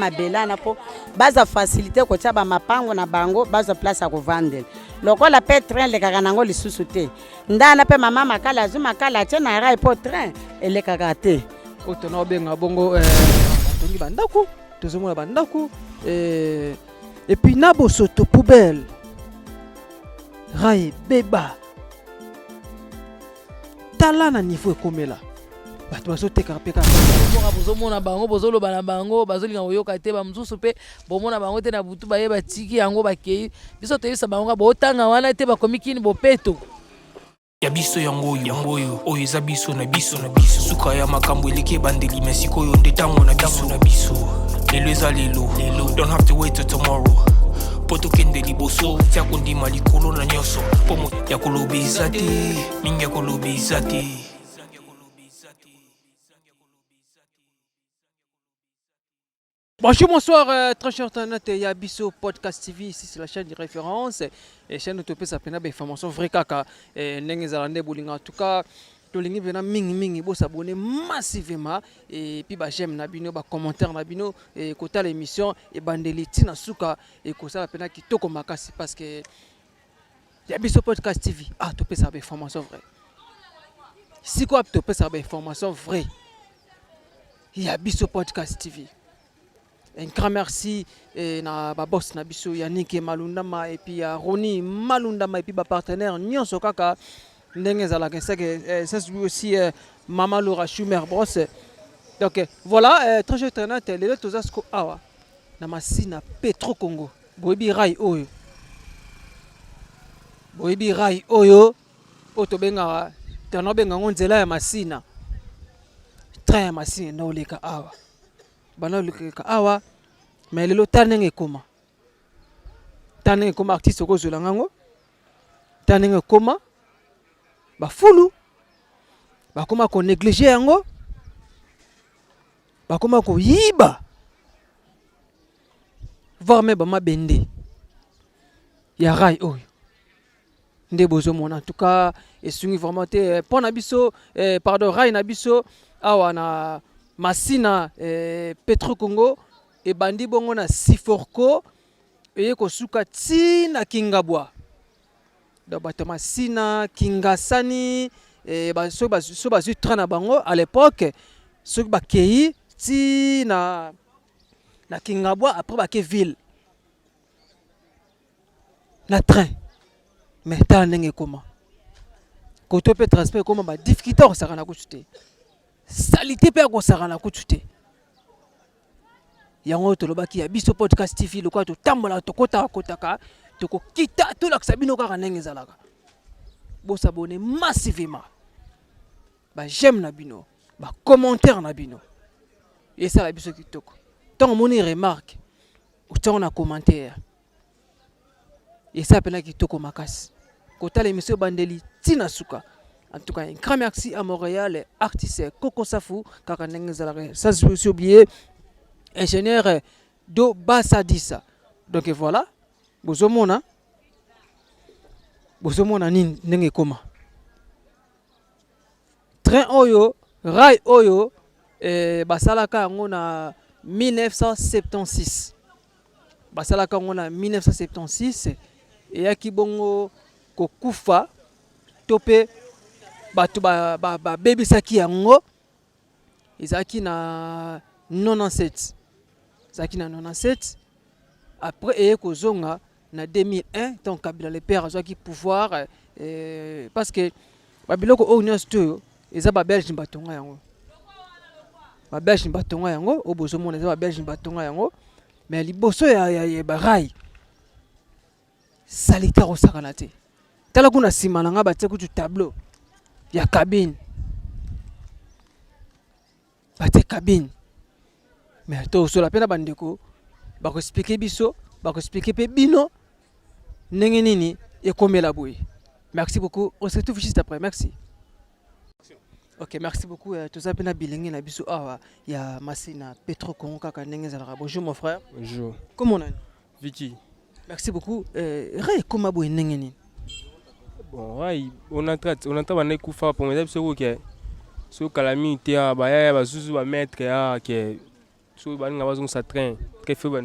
mabelana po baza facilité ko tia ba mapango na bango baza place à kovandela lokola pe train lekaka nango lisusu te ndana pe mama makala azuma kala tia na rai po train elekaka te otona obenga bongo batongi bandako tozomona bandako et puis nabo soto poubelle rai beba tala na niveau ekomela bato bazoteka pe kaka bozomona bango bozoloba na bango bazolinga koyoka te bamosusu mpe bomona bango te na butu baye batiki yango bakei biso toyebisa bango botanga wana te bakomi kini bopeto ya biso yango oyo eza biso na biso suka ya makambo eleki ebandeli me sikoyo nde ntango na biso lelo eza lelo don't have to wait till tomorrow po tokende liboso tia kondima likolo na nyonso po ya koloba eza te mingi ya koloba eza te. Bonjour, bonsoir, très chers internautes, il y a Bisso Podcast TV, ici c'est la chaîne de référence, et chaîne de Topé, ça fait des informations vraies kaka, et n'engezalande boulinga, en tout cas, tolingi vena mingi, bo s'abonner massivement, et puis bah j'aime nabino, bah commentaire nabino, et côté l'émission, et bandeliti na suka, et comme ça la peine qui toko makasi, parce que il y a Bisso Podcast TV, ah Topé ça des informations vraies, si quoi Topé ça des informations vraies, il y a Bisso Podcast TV. Un grand merci na ba boss na biso Yannick Malundama et puis Roni Malundama et puis ba partenaire nyonso kaka ndenge zalaka c'est aussi Mama Laura Schumer Bros. Donc voilà très chers internautes les tozasko awa na masina Petro Congo boyebi rai oyo otobenga tanobenga ngonzela ya masina train ya masina na oleka awa bana lukeka awa mais lelo tanenge koma artiste ko zola ngango tanenge koma ba fulu ba koma ko négliger yango ba koma ko yiba voir même ba mabende ya rai oyo nde bozo mona en tout cas et sungi vraiment te pour na biso pardon rai na biso awa na masina Petro Congo et bandi bongo na Siforko et ko suka tina Kingabwa donc bato masina Kingasani et so bazu trana bango à l'époque ceux ba kei tina na Kingabwa après ba ke ville na train mais ta ndenge comment ko to peut transport comment ba difficulté on saka na kuchute salité pe ko saka na kuchute yango tolobaki ya Bisso Podcast TV lokwa to tambola to kotaka to ko kita to lakisa bino kaka ndenge zalaka bo s'abonner massivement ba j'aime na bino ba commentaire na bino et ça la biso kitoko tant moni remarque ou tant na commentaire et ça pena kitoko makasi kota l'émission bandeli tina suka. En tout cas, un grand merci à Montréal, artiste Coco Safou, sans oublier, ingénieur Do Bassadissa. Donc voilà, Bozomona Nenge Koma. Train Oyo, Rai Oyo, Basalaka on a 1976. Basalaka on a 1976 et Akibongo Kokufa Topé. Bato ba baby saki yango izaki na 97 zaki na 97 après kozonga na 2001 tant Kabila le père azaki pouvoir parce que babiloko union studio eza ba belge batonga yango obozomona eza ba belge batonga yango mais liboso ya barai salita osakana te tala kuna sima na nga batie kutu tableau ya cabine bate cabine mais to so la pena bandeko ba ko expliquer biso ba ko expliquer pe bino ndenge nini ekomela boye. Merci beaucoup, on se retrouve juste après. Merci. Ok, merci beaucoup. Tout ça pena bilingue na biso awa ya masina Petro Congo kaka ndenge zalaka. Bonjour mon frère. Bonjour. Comment on est? Vicky. Merci beaucoup. Ray comment boye ndenge nini? Bon, ouais, on entend on kufa pour me dire ce que ce calamité baya basusu ba maître ya que so balinga bazongisa train très feu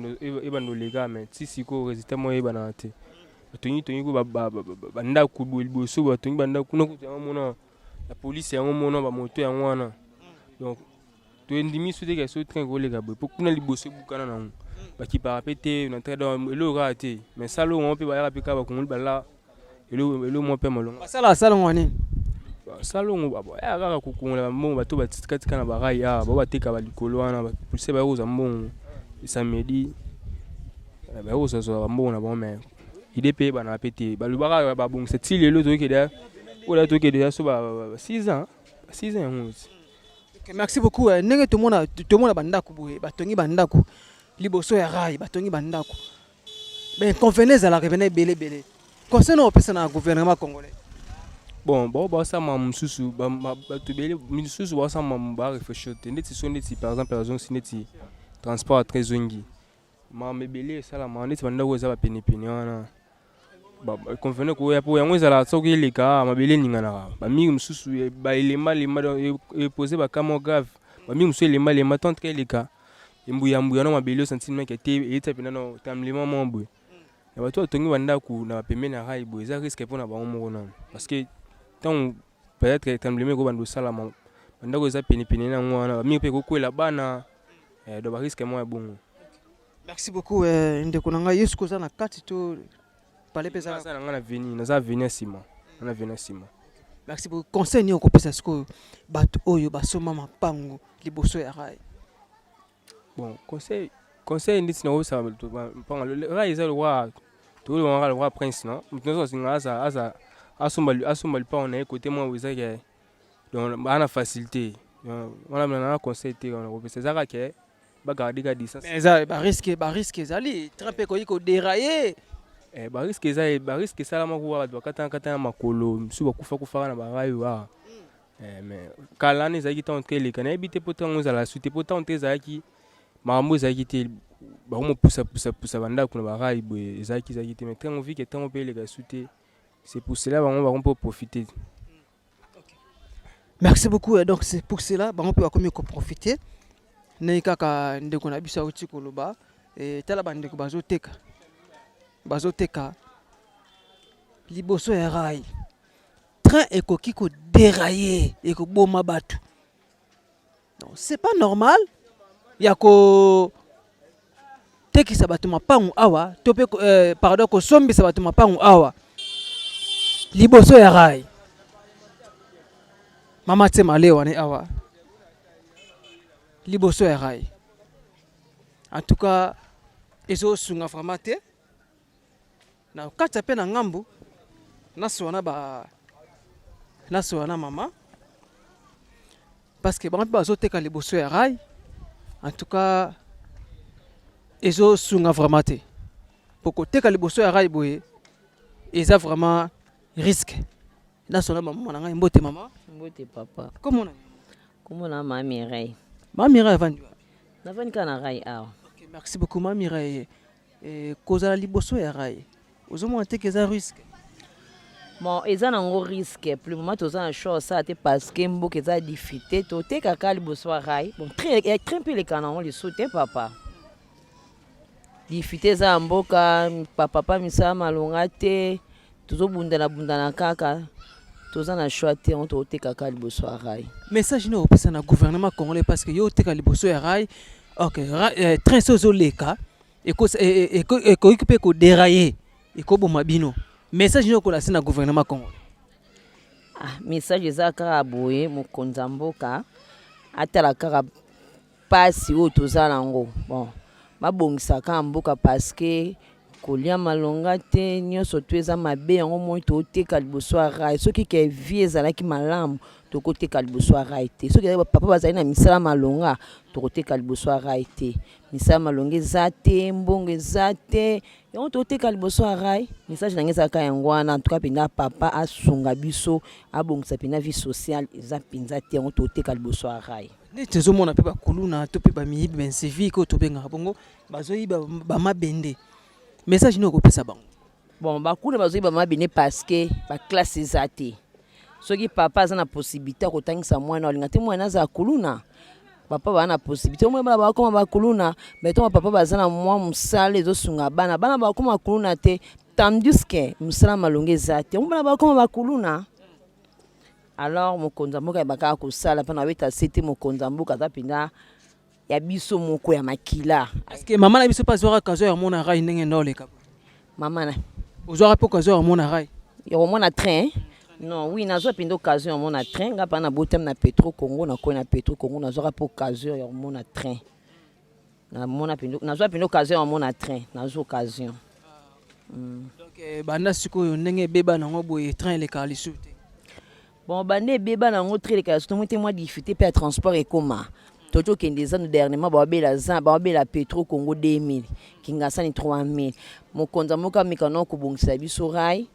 ebando lega mais ti siko résultat mo ebana te batongi ko bandako liboso batongi bandako kuna kuta mona la police yango mona ba moto yango wana donc to endimi so de so train ko lega bo kuna liboso bukana nango baki parapete na train dans elo raté mais salo on peut ba ya pika ba kungul bala elo mo pe molonga sala ngwani salongo babo ya kaka kokungula mbongo bato batikatika na barai ya bateka balikolo wana bapulse bayoza mbongo samedi bayoza zo mbongo na bome ide pe bana pete balubaka babongisa ti lelo tokede ola tokede ya so ba 6 ans yango. Merci beaucoup. Ndenge tomona bandako boye batongi bandako liboso ya rai batongi bandako ben convenez à la revenir belé concernant au gouvernement congolais. Bon, ça m'a moussou, tu belé moussou, ça m'a réfléchi. Neti so neti par exemple si neti transport très zongi. Ma me belé ça la ma neti banda ko za ba peni wana. Ba convenez ko ya po yango za la soki leka ma belé ningana. Ba mi moussou ba elema e poser ba kamo grave. Ba mi moussou elema tant que leka. Mbuya no ma belé sentiment que te eta pena no tamlema mambu. Ya bato atongi bandako na pembe na rai bo eza risque pour na bango moko na parce que tant peut-être tremblement ko bando sala bandako eza peni na ngwana mi pe ko kwela bana do ba risque mo ya bongo. Merci beaucoup ndeko nanga yesu ko za na kati to parler pesa na ngana veni na za veni sima na veni sima. Merci beaucoup conseil ni ko pesa sko bato oyo basoma mapango liboso ya rai. Bon conseil nditi na osa mapango rai eza le roi tout le monde le roi prince non maintenant ça asomba pas on est côté moi vous avez donc on a facilité on a conseil on a c'est ça que ba garder la distance mais ça ba risque zali tremper ko dérailler ba risque ça la mako ba kata makolo msu ba kufa na ba rayo wa mais kalani za kita entre les kana habiter pourtant on a la suite pourtant on za ki mambo za ki ba mo poussa banda kuna ba rai bo ezaki mais quand on vit que tant on peut les gars souter c'est pour cela on peut profiter. Merci beaucoup donc c'est pour cela on peut comme profiter ne kaka ndeko na biso uti koloba et tala bande ko bazoteka liboso ya rai train ekoki ko dérailler et ko boma batu non c'est pas normal yako tekisa bato mapangu awa tope pardon ko sombisa bato mapangu awa liboso ya rai mama tema leo ne awa liboso ya rai en tout cas ezo sunga formate na kata pe na ngambu nasona mama parce que bazo teka liboso ya rai en tout cas ezo sunga vraiment te poko teka liboso ya rai boye eza vraiment risque na sona maman na ngai mbote mama mbote papa comment na mami rai vandu na vani kana rai awa. OK merci beaucoup mami rai kozala liboso ya rai ozomona te eza risque bon eza nango risque plus moment toza na show ça te parce que mboka eza diffité to teka ka liboso ya rai bon très peu les canons les sauter papa diffité za mboka papa misala malonga te tozobundana kaka toza na choix te on teka ka liboso ya rai. Message no opesa na gouvernement congolais parce que yo teka liboso ya rai OK train sozo leka eko occuper ko dérailler eko boma bino message no ko la na gouvernement congolais. Message za kaka boye mokonza mboka atala kaka pasi o toza nango bon mabongisa ka mboka parce que kolia malonga te nyonso to eza mabe yango moi to teka liboso ya rai soki ke vie ezalaki malamu tokoteka liboso ya rai te soki papa bazali na misala malonga tokoteka liboso ya rai te misala malonga eza te mbongo eza te yango tokoteka liboso ya rai message nange ezalaka yango wana en tout cas mpena papa asunga biso abongisa mpena vie sociale eza mpenza te yango tokoteka liboso ya rai neti ezomona mpe bakuluna to mpe bamiyibi bensevique oyo tobengaka bongo bazoyiba bamabende message no kopesa bango bon bakuna bazoyiba bamabende parce que baklasse eza te soki papa aza na possibilité akotangisa mwana olinga te mwana aza kuluna papa bana possibilité omwe bana bakoma bakuluna meto papa bazana mwa musala ezosunga bana bakoma kuluna te tandis que musala malonga ezate omwe bana bakoma bakuluna. Alors mokonza mboka ebaka kosala mpona beta sete mokonza mboka aza mpenza ya biso moko ya makila. Est-ce que mama na biso pas zora kazo ya mona rai ndenge ndoleka Mama na ozora po kazo ya mona rai ya mona train. Non, oui, nazo pindo occasion mon train, nga pa na botem na Petro Congo na ko na Petro Congo nazo ra po occasion ya mon train. Na mona pindo nazo pindo occasion mon train, nazo occasion. Donc banda sikoyo ndenge beba nango boye train le kalisu te. Bon bande beba nango train le kalisu to moi difficulté pe transport et comment. Toto kendeza no dernièrement ba bela Petro Congo 2000, kingasa ni 3000. Mokonza moka mikano ko bongisa biso rai.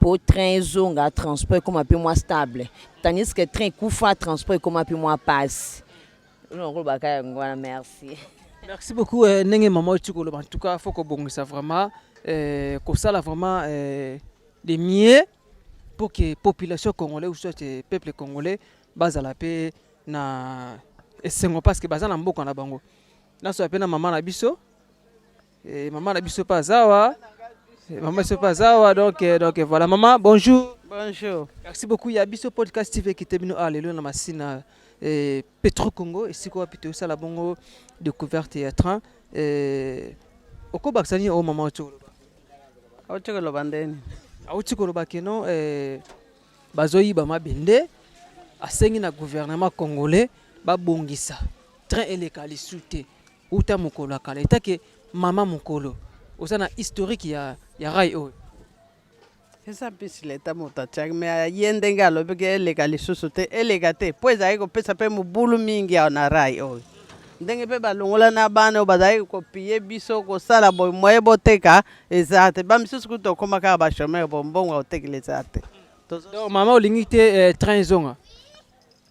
Pour train zonga transport comme un peu moins stable, tandis que train koufa transport comme un peu moins passe. Merci. Merci beaucoup ndenge maman Tchikolo. En tout cas faut que bongisa vraiment que ça là vraiment des mieux pour que population congolaise ou soit peuple congolais base à la paix na esengo parce que baza na mboka na bango. Na so apena maman na biso et maman na biso pas zawa. Maman se passe donc voilà maman bonjour. Bonjour. Merci beaucoup ya biso podcast TV qui termine à lelo na masina Petro Congo et siko pito ça la bongo découverte ya train oko baksani o maman tolo. Auchikolo bandeni. Auchikolo bakeno bazoyi ba mabende asengi na gouvernement congolais ba bongisa train eleka lisute uta mokolo kala etake mama mokolo osana historique ya rai oyo. Esa bisi leta mota chak me yende ngalo beke eleka lisusu te eleka te po ezali kopesa pe mobulu mingi ya na rai oyo ndenge pe balongola na bana oyo bazali kopie biso kosala boye moye boteka eza te bamisusu kutu okoma kaka bashomere bombongo otekela eza te. Donc mama olingi te train ezonga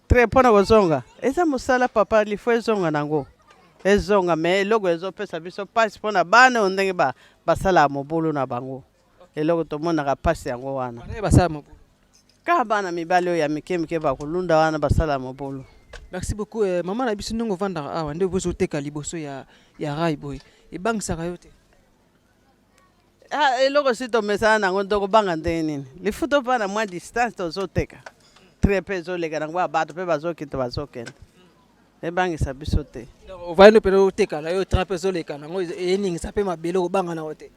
tre mpona kozonga eza mosala papa lifo ezonga nango ezonga me eloko ezopesa biso pasi mpona bana oyo ndenge basala mobulu na bango eloko tomonaka pasi yango wana basala mobulu kaka bana mibali oyo ya mike bakolunda wana basala mobulu. Merci beaucoup mama na biso ndenge ovandaka awa nde bozoteka liboso ya rai boye ebangisaka yo te eloko si tomesana nango ndokobanga ndenge nini lifu topana mwa distance tozoteka tre mpe ezoleka nango bato mpe bazokita bazokenda ebangisa biso te. ovayino pene otekala yo train mpe ezoleka nango eningisa mpe mabele okobanga nango te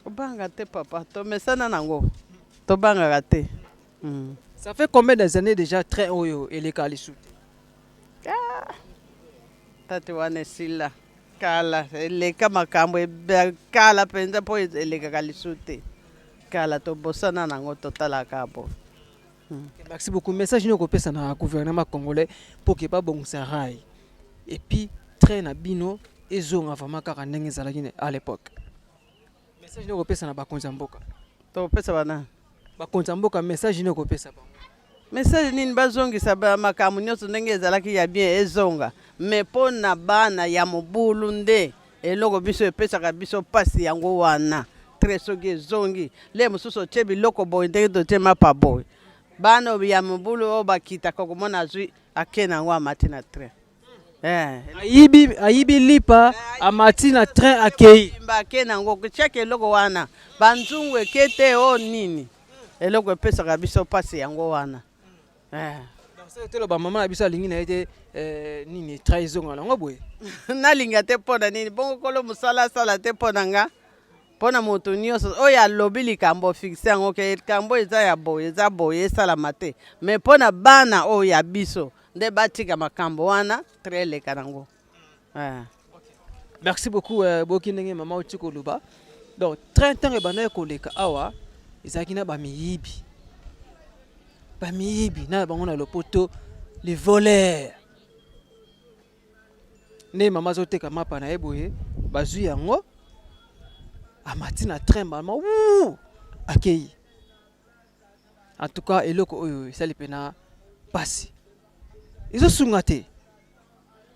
obanga te papa tomesana nango tobangaka te. Ça fait combien d'années déjà train oyo eleka lisu tati wana esila kala eleka makambo kala mpenza mpo elekaka lisu te kala tobosana nango totalaka bo. Merci beaucoup. Message nous kopesa na gouvernement congolais pour que pas bon ça rail. Et puis train na bino ezonga vraiment kaka ndenge ezalaki à l'époque. Message nous kopesa na bakonza mboka. Topesa bana. Bakonza mboka message nous kopesa ba. Message nini bazongisa ba makambo nyonso ndenge ezalaki ya bien ezonga. Mais pona bana ya mobulu nde eloko biso epesaka biso pasi yango wana. Très soki ezongi. Le mususu chebi loko boy ndenge totema pa boy. Bano ya mobulu o bakita kokomona zui akena ngwa matina train. Ayibi lipa amatina train akei. Bakena ngo kucheke eloko wana. Banzungu ekete o nini. Eloko epesaka biso pasi yango wana. Donc c'est ba mama na biso alingi na ete nini trahison ngo boye. Nalinga te pona nini bongo kolo musala sala te pona nga. Pona moto nyonso oyo alobi likambo fixe yango ke likambo eza ya boye eza boye esalama te me pona bana oyo ya biso nde batika makambo wana tre eleka nango. Merci beaucoup boki ndenge mama oti koloba. Donc 30 ans ebana koleka awa ezalaki na bamiyibi na bango na lopoto les voleurs ne mama zoteka mapa na eboye bazwi yango amati na train mama akei. En tout cas eloko oyo esali pena pasi ezosunga te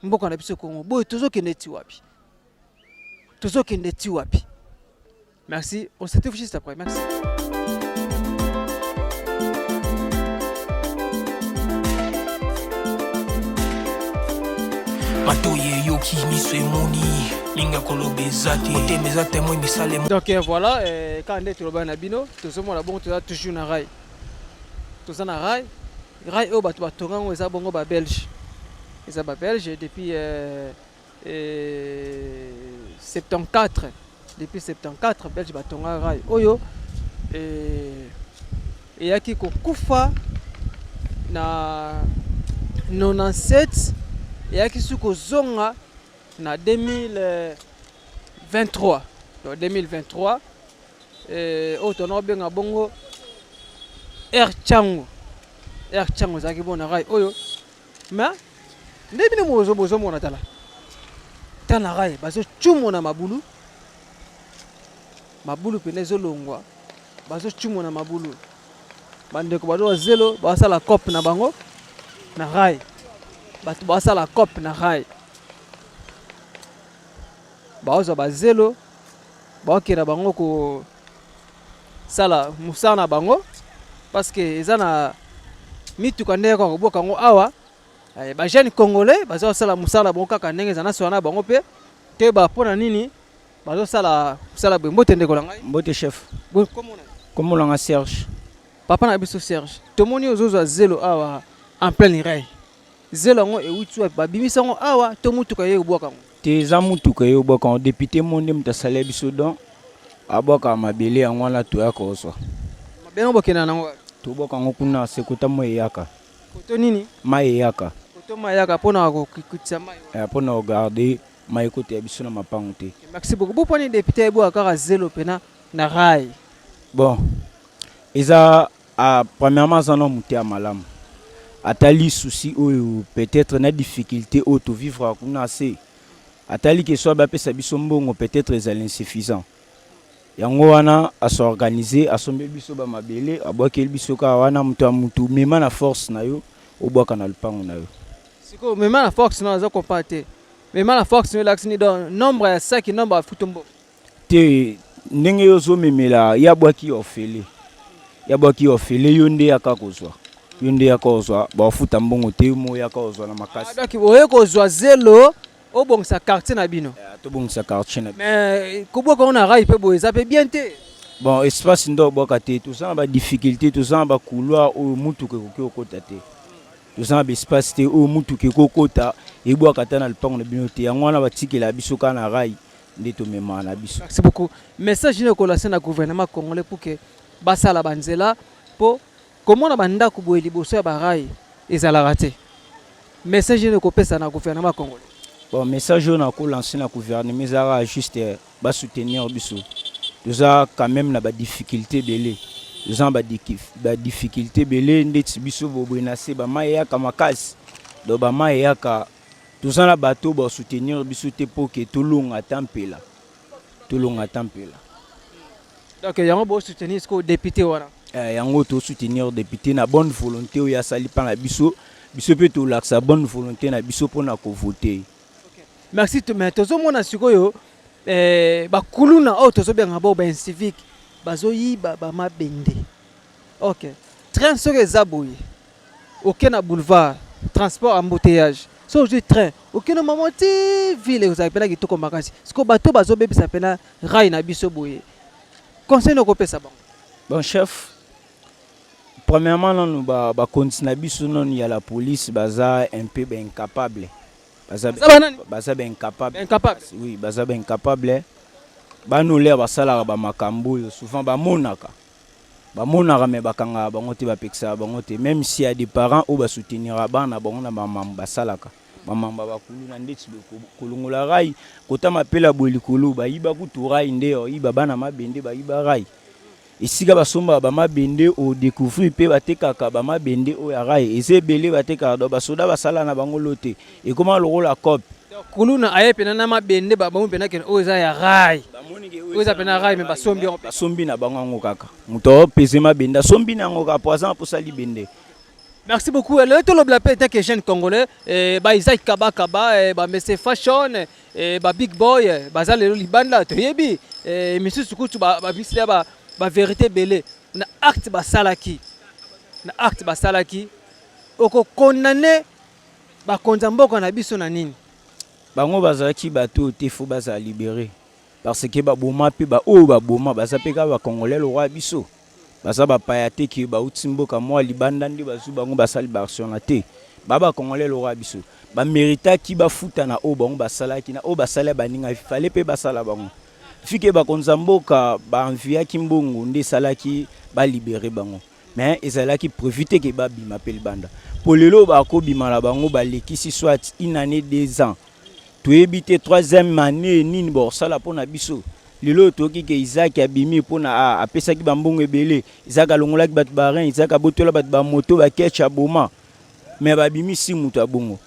mboka na biso Kongo boye tozokende ti wapi. Merci, on se retrouve juste après. Merci. Naki miso emoni linga koloba eza te motema eza te moi misala Donc voilà, quand on est sur le banabino, tout ce monde a bon, tu as toujours un rail. Tout ça un rail. Rail au bateau Tongan, ils ont bon au Belge. Ils ont Belge depuis 74. Depuis 74, Belge Batonga rail. Oyo et yaki ko kufa na 97 et yaki suko zonga na 2023. Donc 2023 au tono benga bongo Air Chango zaki bona rai oyo mais ndebine mozo mona tala tala rai bazo chumo na mabulu pene zolongwa bazo chumo na mabulu bandeko bazo zelo basala cop na bango na rai batu basala cop na rai bazo bazelo bakira bango ko sala musana bango parce que ezana mituka ndeko ko boka ngo awa ba jeune congolais bazo sala musala bango kaka ndenge ezana sona bango pe te ba pona nini bazo sala mbote ndeko la ngai mbote chef comment on a Serge papa na biso Serge tomoni ozozo zelo awa en plein rail zelo ngo e utu ba bimisa ngo awa to mutuka ye boka ngo te za mutuka ye boka ngo député monde mtasale biso don aboka mabele yango wana to yakozwa mabele bokena nango to boka ngo kuna sekuta mo yaka koto nini mai yaka koto mai yaka pona ko kutisa mai pona regarder mai kote ya biso na mapango te. Merci beaucoup. Vous prenez député bo akara zelo pena na rail. Bon. Eza premièrement ça non muté malam. Atali souci ou peut-être na difficulté au to vivre kuna se. Atali que soit ba pesa biso mbongo peut-être les insuffisant. Yango wana a s'organiser a sombe biso ba mabele aboke biso ka wana mutu mema na force na yo obwaka na lupango na yo. Siko mema na force na za compter. Mema la force no laxini dans nombre ya 5 nombre futumbo. Te ndenge yo zo memela ya bwaki ofele. Ya bwaki ofele yonde yakakozwa. Yonde yakozwa ba futa mbongo te mo yakozwa na makasi. Donc oye kozwa zelo obongisa quartier na bino. To bongisa quartier na. Mais kuboka on a rail pe bo ça peut bien te. Bon espace ndo boka te tout ça ba difficulté tout ça ba couloir o mutu ke kokota te. Tout ça ba espace te o mutu ke kokota et bois katana le pang de binote yango wana batikela biso kana rai ndeto mema na biso. Merci beaucoup. Message ne kolase na gouvernement congolais pour que basala banzela po comment na banda ku boeli boso ya barai ezala raté. Message ne kopesa na gouvernement congolais. Bon message on a ko lancer na gouvernement ezara juste ba soutenir biso. Nous a quand même na ba difficulté belé. Nous a ba difficulté belé ndeti biso bobwena se ba maya kamakasi. Do ba maya ka tout ça la bateau ba soutenir biso te pour que tout long atampela. Tout long atampela. Donc yango bo soutenir ce député wana. Yango to soutenir député na bonne volonté o ya sali pa na biso peut to laksa bonne volonté na biso pour na ko voter. Merci to mais tozo mona sikoyo ba kuluna o tozo benga bo ben civique bazo yiba ba mabende. OK. Train soke zaboyi. OK na boulevard, transport embouteillage. So je train, aucun moment ti ville vous appelez qui tout comme vacances. Ce que bateau bazo bébé s'appelle rail na biso boye. Conseil no kopé ça bon. Bon chef. Premièrement nous ba continuer biso non il y a la police baza un peu incapable. Baza incapable. Incapable. Oui, baza incapable. Ba nous l'air basala ba makambo souvent ba monaka. Ba monaka me bakanga bango te ba peksa bango te même si y a des parents ou ba soutenir bana bango na mama basalaka. Mama ba kulu na ndeti kolongola rai kota mapela bolikolo ba yiba kutura inde o yiba bana mabende ba yiba rai. Esika basomba ba mabende o découvrir pe batekaka ba mabende o ya rai ezebele batekaka do basoda basala na bango lote et comment le rôle la cop kuluna ayepe na mabende ba bango pena ken o za ya rai o za pena rai me basombi na bango ngo kaka muto pese mabende sombi na ngo ka poison pour sali bende. Merci beaucoup. Le tout le blapé est que jeune congolais ba Isaac Kaba ba Mr Fashion ba Big Boy ba za le libanda to yebi monsieur sukutu ba bisle ba vérité belé na acte ba salaki oko condamné ba konzamboko na biso na nini bango bazalaki bato te fo baza libéré parce que baboma pe ba o baboma baza pe ka ba congolais le roi biso baza bapaya te ki bauti mboka mwa libanda ndi bazu bango basali barsona te baba congolais le roi biso bamérita ki bafuta na o bango basalaki na o basala baninga fallait pe basala bango fike bakonza mboka baenviaki mbongo nde esalaki balibere bango mais ezalaki profite ke babima pe libanda po lelo bakobima na bango balekisi soit une année 2 ans toyebi te 3e année nini bosala mpona biso lelo toki ke Isaac abimi mpona apesaki bambongo ebele Isaac alongolaki bato barin Isaac abotola bato bamoto bakeche aboma mais babimi si mutu abongo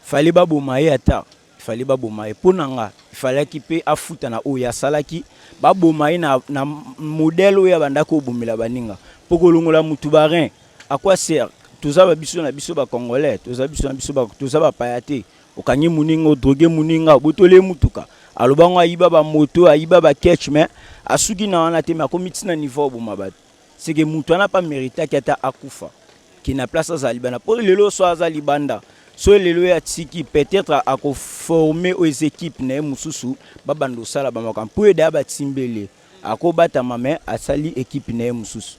fallait baboma ye ata fallait baboma ye mpona nga ifalaki pe afuta na oyo asalaki baboma ye na modèle oyo abandaki obomela baninga mpo kolongola mutu barin akwa ser toza babiso na biso bacongolais toza biso na biso toza bapaya te okangi muninga odroge muninga obotole mutuka alobango ayiba bamoto ayiba baketch mais asuki na wana te mais akomi ntina niveau oboma bato seke mutu wana pa méritaki ata akufa ki na place aza libanda mpo lelo so aza libanda so lelo ya tiki peut-être akoforme aux équipes na ye mosusu babanda osala bamakambo mpo eda batimbele akobatama me asali équipe na ye mosusu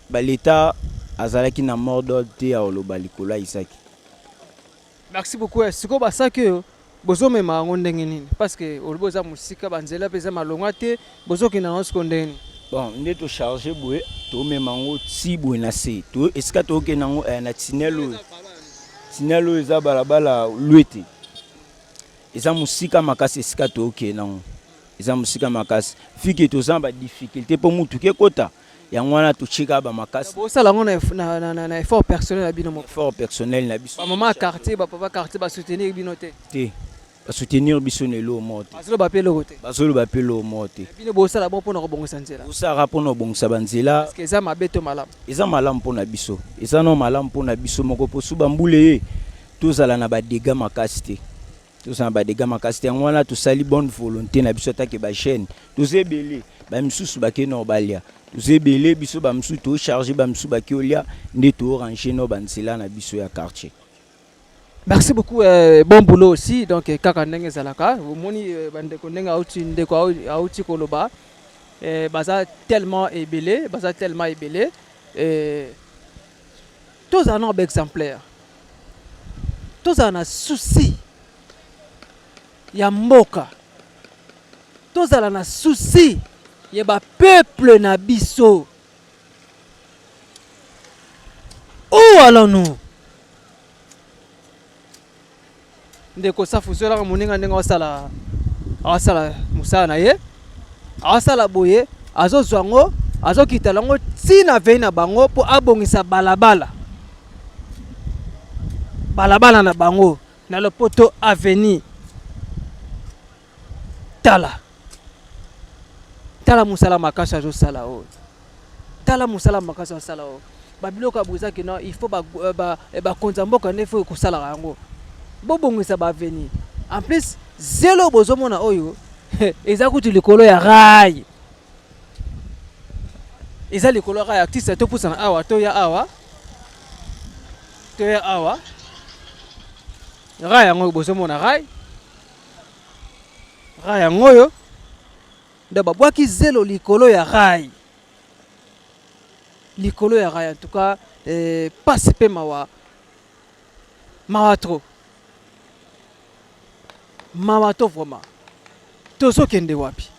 baleta azalaki na mort d'ordre te ya oloba likolo ya Isaki. Merci beaucoup. Siko basaki oyo bozomema yango ndenge nini parce que olobo eza mosika banzela mpe eza malonga te bozokenda yango siko ndenge nini? Bon nde tocharge boye tomema yango ti boye na se esika tokokenda yango na tinel oyo eza balabala lwete eza mosika makasi esika tokokenda yango eza mosika makasi fike toza badifficulté mpo mutuka ekota yango wana tochika bamakasi bosala yango na effort personnel na bino moko effort personnel na biso bamama quartier bapapa quartier basoutenir bino te basoutenir biso nelo mo te bazoloba mpe eloko te bazoloba mpe eloko mo te bino bosala bo mpona kobongisa nzela bosala mpona kobongisa banzela parce que eza mabe to malamu eza malamu mpona biso eza no malamu mpona biso moko mpo suba mbule ye tozala na badega makasi te tozala na badega makasi te yango wana tosali bonne volonté na biso atake bachaine toza ebele bamisusu bakei na obalia toza ebele biso bamisusu tocharge bamisusu bakei olia nde toorange no banzela na biso ya quartier. Merci beaucoup, bon boulot aussi. Donc, kaka ndenge zalaka, moni bandeko ndenge auti ndeko auti koloba, baza tellement ébélé, tous en ont exemplaire, tous en ont souci, ya mboka, tous en ont souci, ya ba peuple na biso. Où allons-nous? Ndeko safu zola moninga ndenge asala musala na ye asala boye azozwango azokita lango tina vei na bango po abongisa balabala na bango na lopoto avenir tala musala makasi azosala o tala musala makasi azosala o babiloko abuzaki no il faut ba konza mboka ne faut kosala yango bobongisa ba avenir en plus zelo bozomona oyo eza kuti likolo ya rail eza likolo ya rail artiste to pusana awa to ya awa rail yango bozomona rail yango yo nda babwaki zelo likolo ya rail en tout cas passe pe mawa trop mama to vraiment tozokende wapi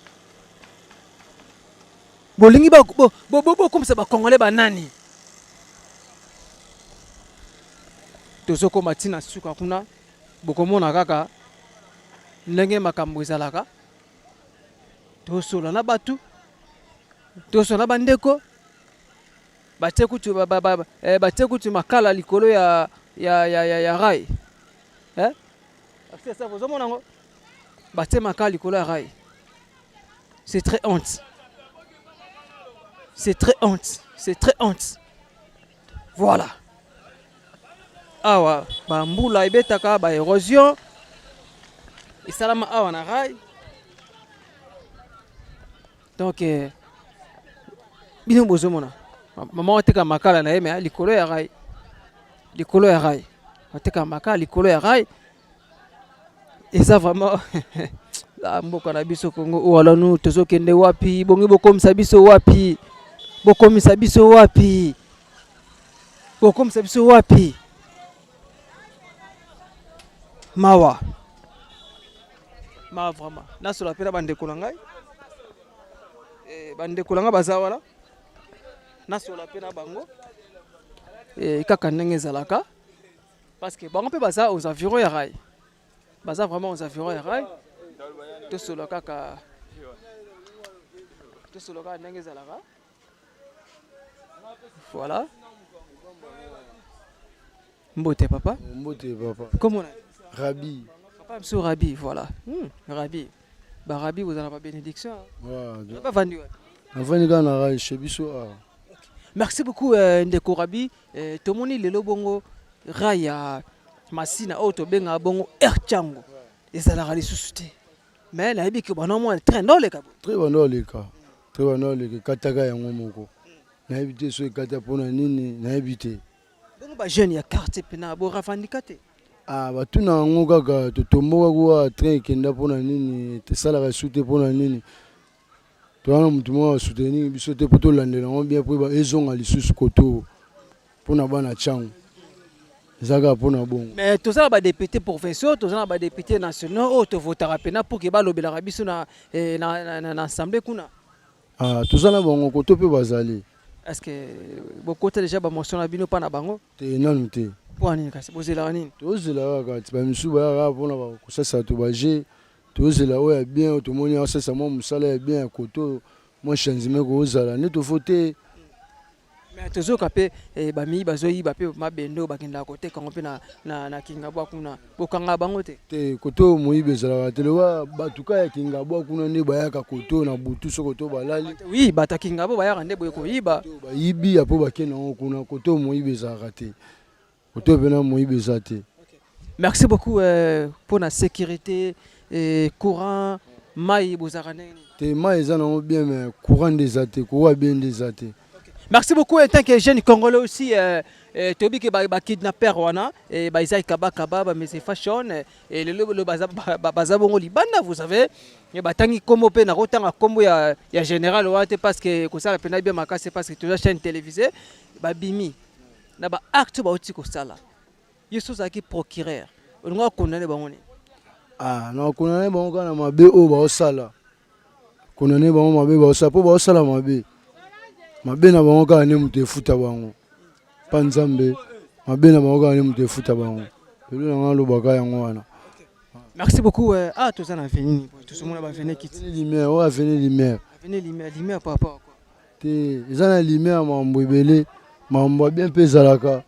bolingi bokomisa bakongole banani tozokoma ntina suka kuna bokomona kaka ndenge makambo ezalaka tosola na batu tosola na bandeko batie kutu makala likolo ya rail ça vous avez batté ma cale likolo ya rail. C'est très honte. Voilà. Awa bambula ibetaka ba érosion isalama awa na rail. Donc bino bozomona maman oteka makala na yeme likolo ya rail. Oteka makala likolo ya rail. Et ça vraiment la mboka na biso Congo wala nous tozokende wapi bongi bokomisa biso wapi bokomisa biso wapi bokomisa biso wapi mawa vraiment nasola pena bandeko na ngai bandeko na ngai baza wana nasola pena bango kaka ndenge ezalaka parce que bango mpe baza aux environs ya rai baza vraiment aux environs ya rai tosola kaka ndenge ezalaka voilà mbote papa comment on a Rabi. Papa monsieur Rabi, voilà. Rabi. Bah Rabi, vous avez la bénédiction. Ouais. Pas vendu. Merci beaucoup Ndeko Rabi. Tout le monde est le bongo raya masina auto benga bongo erchango. Et ça la rali susute. Mais la bique bon moins train dans les cas. Très bon dans les cas. Très bon dans les cas kataga yango moko. Na habité so kata pona nini na habité. Bongo ba jeune ya quartier pena bo rafandikate. Ah batuna yango kaka totomboka kuwa train kenda pona nini tesalaka sute pona nini toana mutu moko asoutenir biso te po tolandela yango bien po ezonga lisusu koto mpona bana ntiango ezalaka mpona bongo. Mais tozala badepute provinciaux tozala badepute nationaux oyo tovotaka mpena pour ke balobelaka biso na assemblée kuna. Ah tozala bango koto mpe bazali. Est-ce que bokota déjà bamotion na bino mpa na bango te nanu te mpo nini kasi bozelaka nini tozela kaka ti bamisu bayaka mpona kosasa to baje tozela oyo ya bien oyo tomoni asasa mwa mosala ya bien ya koto mwa changement kozala nde tofo te. mais tozoyoka mpe bamii bazoyiba mpe mabende oyo bakendaka koteka yango mpe na kingabwa kuna bokanga bango te te koto moyibi ezalaka te loba batuka ya kingabwa kuna nde bayaka koto na butu so koto balali oui bato ya kingabwa bayaka nde boye koyiba bayibi ya mpo bakenda yango kuna koto moyibi ezalaka te koto mpena moyibi eza te. Merci beaucoup pour la sécurité courant mai bozalaka ndenge nini te mai eza nango bien mais courant ndeza te kowa bien ndeza te. Merci beaucoup en tant que jeune congolais aussi tobi ke ba kidnapper wana ba Isaac Kabakaba ba Mese Fashion et le baza bongo libanda vous savez et ba tangi kombo pe na rotanga kombo ya général wate parce que ko sala pena bien makase parce que tu as chaîne télévisée ba bimi na ba acte ba oti ko sala yeso zaki procureur on condamné bango ni ah na condamné bango kana mabe o ba osala condamné bango mabe ba osala po ba osala mabe mabe na bango kaka ne mutu efuta bango mpa nzambe mabe na bango kaka ne mutu efuta bango lelo nanga alobaka yango wana. Merci beaucoup toza na avenue tosomona ba avenue kiti lumière o avenue lumière par rapport quoi te eza na lumière mambo ebele mambo bien mpe ezalaka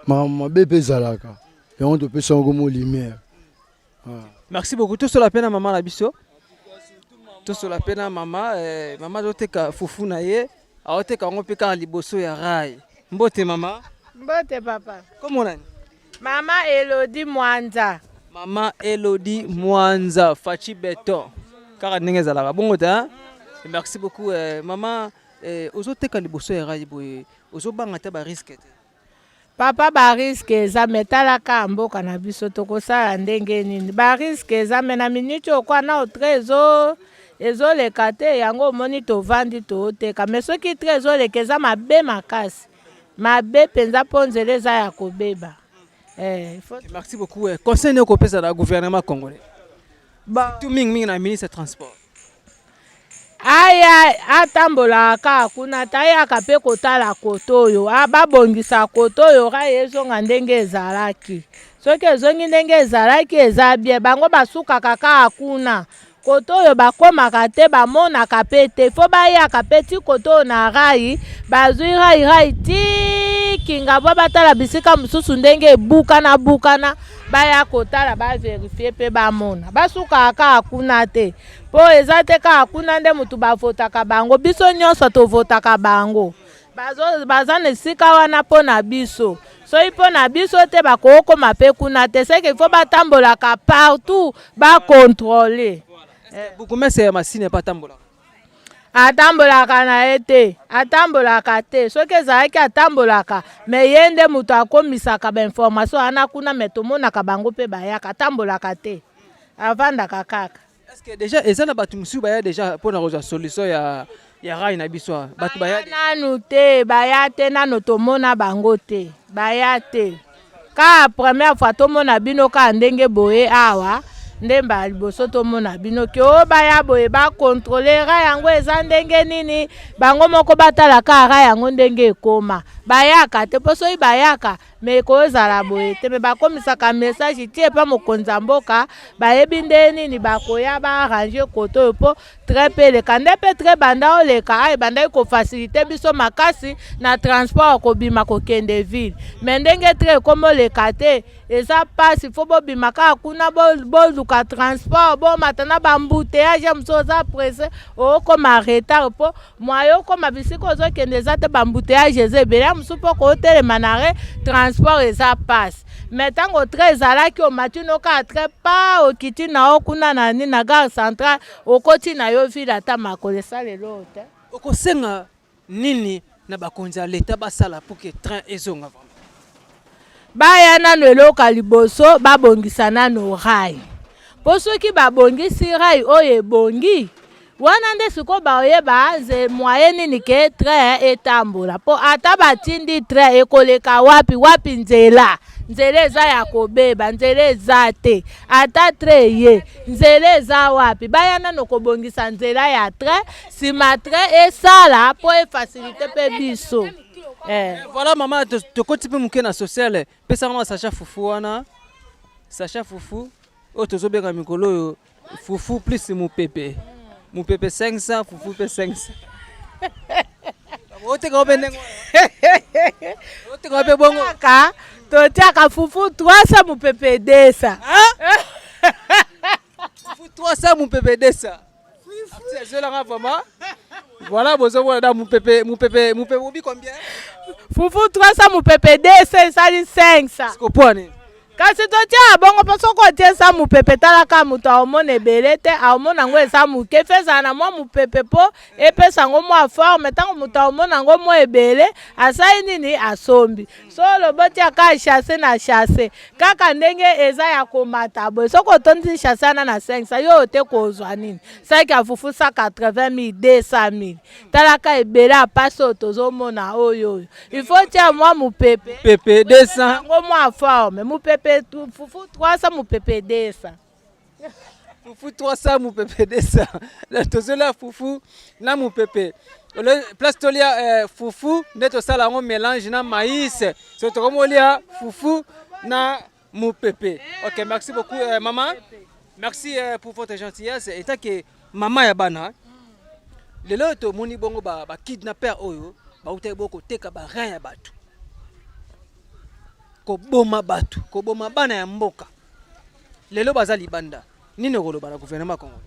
mabe mpe ezalaka yango topesa yango mo lumière. Merci beaucoup tosola pena mama na biso tosola pena mama azoteka fufu na ye aoteka yango mpe kaka liboso ya rai mbote mama. Mbote papa. Komo nani? Mama Elodie Mwanza. Mama Elodie Mwanza Fachi Beton kaka ndenge ezalaka bongo ta. Merci beaucoup mama ozoteka liboso ya rai boye ozobanga te ba risque te papa ba risque eza metalaka mboka na biso tokosala ndenge nini ba risque eza me na minute okwa na o trésor ezoleka te yango omoni tovandi tooteka me soki tre ezoleka eza mabe makasi mabe mpenza mpo nzela eza ya kobeba. Merci beaucoup conseil nini kopesa na gouvernement congolais tout mingi na ministre transport aya atambolaka kuna tayaka mpe kotala koto oyo babongisa koto oyo rai ezonga ndenge ezalaki soki ezongi ndenge ezalaki eza bien bango basukaka kaka kuna koto oyo bakomaka te bamonaka mpe te fo bayaka mpe ti koto oyo na rai bazwi rai ti kingabwa batala bisika mosusu ndenge ebukana baya kotala baverifie mpe bamona basukaka kaka kuna te mpo eza te kaka kuna nde mutu bavotaka bango biso nyonso tovotaka bango baza na esika wana mpo na biso soki mpo na biso te bakokoma mpe kuna te seke ifo batambolaka partout bakontrole. Bukumese ya masine patambola atambolaka na ye te atambolaka te soki ezalaki atambolaka me ye nde moto akomisaka bainformation wana kuna me tomonaka bango mpe bayaka atambolaka te avandaka kaka. Est-ce que déjà eza na bato mosusu baya déjà mpona kozwa solution ya rai na biso bato baya nanu te baya te nano tomona bango te baya te ka première fois tomona bino ka ndenge boye awa ndemba liboso tomona bino ke o baya boye bakontrole ra yango eza ndenge nini bango moko batalaka ra yango ndenge ekoma bayaka te mpo soki bayaka me kozala boye te me bakomisaka message tie epa mokonzi ya mboka bayebi nde nini bakoya baarrange koto oyo mpo tre mpe eleka nde mpe tre banda oleka ayi bandaki kofasilite biso makasi na transport kobima kokende ville me ndenge tre ekoma oleka te eza pasi fo bobima kaka kuna boluka transport bomata na bambuteyage mosusu oza presse okoma retard mpo mwayo okoma bisika ozokende eza te bambuteyage eza ebele ya mosusu mpo kootelema na re transport eza pasi me ntango tre ezalaki omati nokaa tre pa okiti na yo kuna na nini na gare centrale okoti na yo ville ata makolo esalelo te. okosenga nini na bakonzi ya leta basala pour que train ezonga baya nano eloka liboso babongisa nano rai mpo soki babongisi rai oyo ebongi wana nde siko baoyeba nze mwaye nini ke train etambola mpo ata batindi train ekoleka wapi nzela eza ya kobeba nzela eza te ata train ye nzela eza wapi baya nano kobongisa nzela ya train sima train esala mpo efacilite mpe biso. Voilà maman tokoti mpe moke na sociale pesaka na Sacha Fufu wana Sacha Fufu oyo tozobenga mikolo oyo Fufu plus mopepe 500 Fufu mpe 500 oteka ope ndenge oteka ope bongo totiaka Fufu 300 mopepe 200 Fufu 300 mopepe 200 Zolanga vraiment. Voilà, besoin d'un moupépé obi combien? Fufu 300 moupépé 200 sali 500. Siko poane. Kasi totia bongo paso ko tie sa moupépé talaka muto omona ebele te omona ngo esa muke feza na mwa moupépé po epesa ngo mwa forme tango muto omona ngo mwa ebele asai nini asombi. Solo botia ka chasse na chasse. Kaka ndenge eza ya komata bo soko tondi chasse na 500 yo te kozwa nini. Sai ka fufu 180,000 200,000. Talaka ebele apaso tozomona oyo. Il faut tia mwa moupépé. Moupépé 200 ngo mwa forme moupépé Fufu 300 moupépé 200. Fufu 300 moupépé 200. La tozola fufu na moupépé. Le place tolia fufu ndeto sala ngo mélange na maïs. So to komolia fufu na moupépé. OK, merci beaucoup maman. Merci pour votre gentillesse et tant que maman ya bana. Lelo to moni bongo ba kidnapper oyo ba utai boko teka ba rien ya batu. Koboma batu, koboma bana ya mboka. Lelo baza libanda. Nini koloba na gouvernement Congo?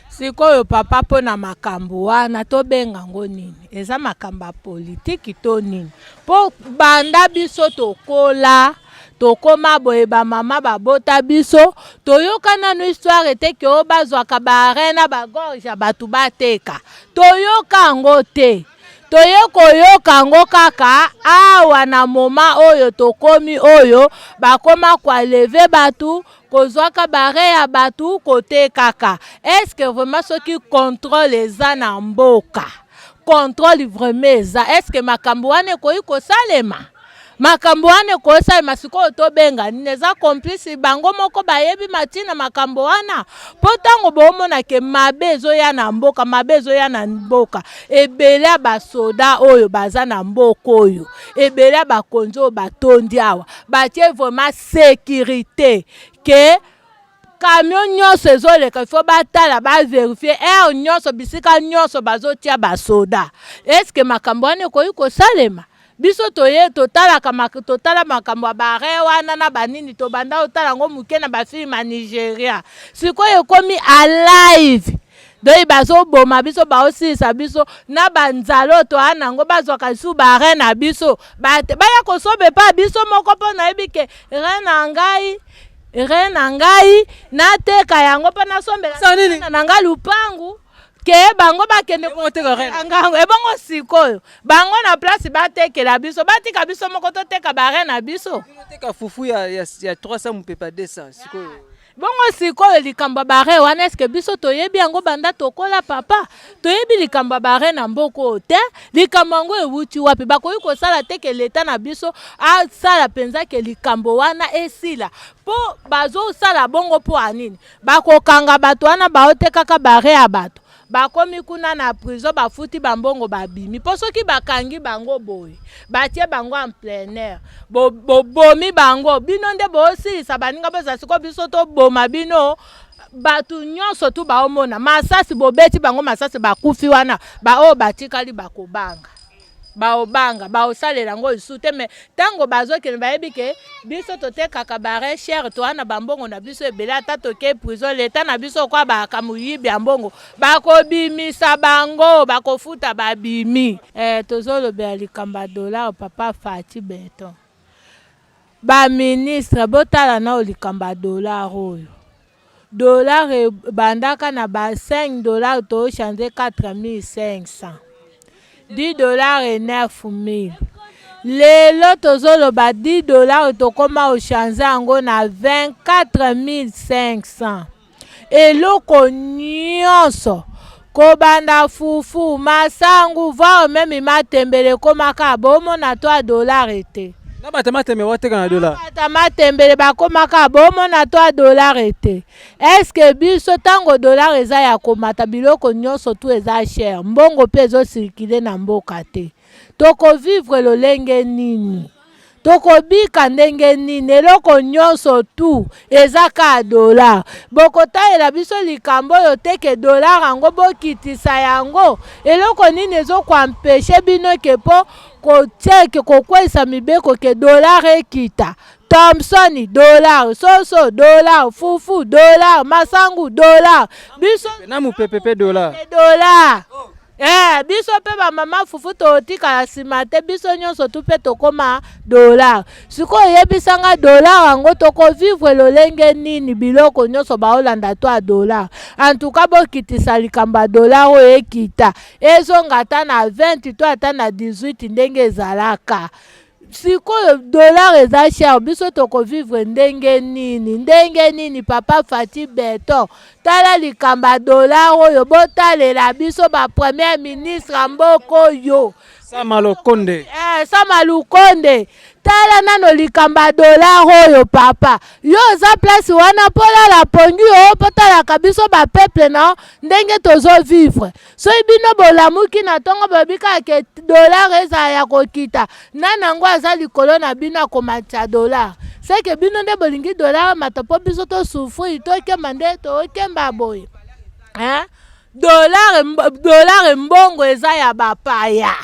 Sikoyo papa po na makambo wana to benga ngo nini? Eza makamba politique to nini? Po banda biso tokola tokoma boye ba mama babota biso toyoka nanu histoire ete ke o bazwaka ba arena ba gorge batu bateka. Toyoka ngo te. Toyoka ngo kaka awa na moma oyo tokomi oyo bakoma kwa leve batu kozwaka bare ya batu kote kaka. Est-ce que vraiment soki contrôle eza na mboka? Contrôle vraiment eza. Est-ce que makambo wane koyi kosalema? Makambo wane kosalema sikoyo tobenga neza complice bango moko bayebi matina makambo wana potango bomona ke mabezo ya na mboka mabezo ya na mboka ebele basoda oyo baza na mboka oyo ebele bakonzo batondi awa batie vraiment sécurité ke camion nyonso ezoleka il faut batala ba vérifier nyonso bisika nyonso bazotia basoda. Est-ce que makambo wane koyi kosalema? Biso toye totala makambo bare wana na banini to banda otala ngo muke na ba film na Nigeria. Sikoyo komi alive. Doi bazo boma biso ba osisa biso na banzalo to anango bazwaka su bare na biso. Baya kosobe pa biso moko po na ebike rena ngai na teka yango pa na sombela na nga lupangu. ke bango bakende ngango ebongo sikoyo bango na place batekela biso batika biso moko toteka bare na biso teka fufu ya 300 mupepa 200 sikoyo bongo sikoyo likambo bare wana eske biso toyebi yango banda tokola papa toyebi likambo bare na mboko te likambo yango ewuti wapi bakoki kosala teke leta na biso asala penza ke likambo wana esila po bazosala bongo po anini bakokanga bato wana baotekaka bare ya bato bakomi kuna na prison bafuti bambongo babimi po soki bakangi bango boye batie bango en plein air bomi bango bino nde bosilisa baninga boza siko biso toboma bino batu nyonso tu baomona masasi bobeti bango masasi bakufi wana baoyo batikali bakobanga baobanga baosalela yango isu te me ntango bazokende bayebi ke biso totekaka bare chere towana bambongo na biso ebele ata toke prison leta na biso kwa bakamuyibi ya mbongo bakobimisa bango bakofuta babimi tozolobela likambo ya dollar papa Fati Beton baministre botala nao likambo ya dollar oyo dollar ebandaka na ba $5 tochange 4500 $10 et 9000. Lelo tozoloba $10 tokoma ochange yango na 24500. Eloko nyonso kobanda fufu masangu va même matembele komaka bomona to $1 ete. Na batamate me wateka na $1. Batamate bakomaka bomona to $1 ete. Eske biso tango $1 eza ya komata biloko nyonso tu eza cher. Mbongo pe ezo circuler na mboka te. Toko vivre lolenge nini? Toko bika ndenge nini? Eloko nyonso tu eza ka $. Bokotalela biso likambo yo teke $, yango bokitisa yango. Eloko nini ezo kwampeshe bino kepo kotieke kokwesa mibeko ke $, ekita. Thompson $, soso $, fufu $, masangu $. Biso na mupepepe $. Biso pe ba mama fufu totika la simate biso nyonso tu pe tokoma $. Siko yebisanga $, yango toko vivre lolenge nini biloko nyonso baolanda to $. En tout cas bokitisa likamba $, o ekita ezonga ta na 20 to ata na 18 ndenge ezalaka. Sikoyo $, eza cher biso toko vivre ndenge nini papa Fati Beton tala likamba $, oyo botalela biso ba premier ministre mboko yo Sama Lukonde tala nano likamba $, oyo papa yo za place wana pola la pongi o potala kabiso ba peuple na ndenge tozo vivre so ibino bolamuki na tongo babika ke $, eza ya kokita nana ngo aza likolo na bino komatcha $. C'est que bino nde bolingi $, matapo biso to souffrir to kemba nde to kemba boye $, mbongo eza ya bapaya.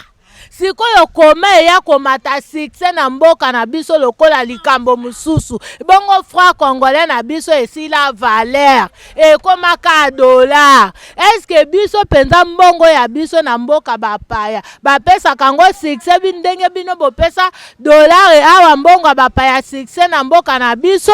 Sikoyo koma ya komata succès na mboka na biso lokola likambo mususu bongo franc congolais na biso esila valeur ekomaka $. Est-ce que biso penza mbongo ya biso na mboka bapaya bapesa kango succès bindenge bino bopesa $, awa mbongo bapaya succès na mboka na biso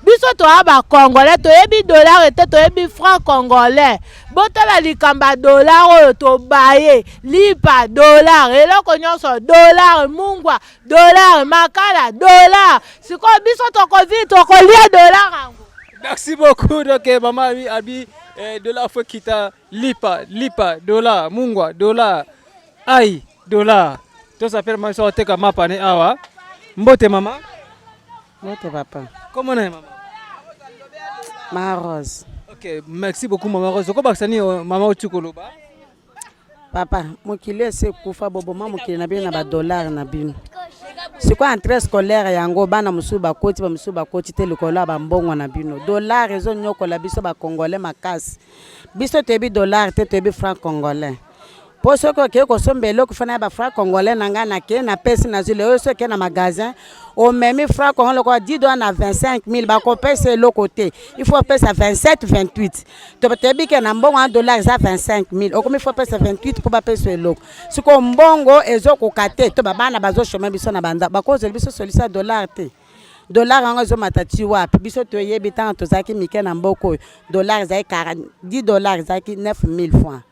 biso to aba congolais to yebi $, te to yebi franc congolais botala likamba $, oyo to baye lipa $, eloko nyonso $, mungwa $, makala $. Siko biso toko vi toko lia $, yango. Merci beaucoup donc maman abi $, faut kita lipa $, mungwa $, ai $. To s'appelle moi so teka mapa ne awa mbote mama Mbote papa. Comment est maman? Ma Rose. Ok, merci beaucoup Maman Rose. Comment bakisani Maman Otukoloba? Papa, mokili ese kufa bobo mama mokili na bino na ba $, na bino. Siko entrée scolaire yango bana musu bakoti te likolo ba mbongo na bino. $, ezo nyokola biso ba congolais makasi. Biso tebi $, te tebi franc congolais. Po soko ke ko sombelo ko fana ba franc congolais nanga na ke na pesi na zile oyo ke na magasin o memi franc congolais ko $10 na 25000 ba ko pesa le côté il faut pesa 27 28 to tebi ke na mbongo $, za 25000 o komi faut pesa 28 pour ba pesa le siko mbongo ezo ko kate to bana bazo choma biso na banda ba ko biso solisa $, te $, yango zo matati wapi biso to yebi tant to zaki mike na mboko $, za $10 zaki 9000 francs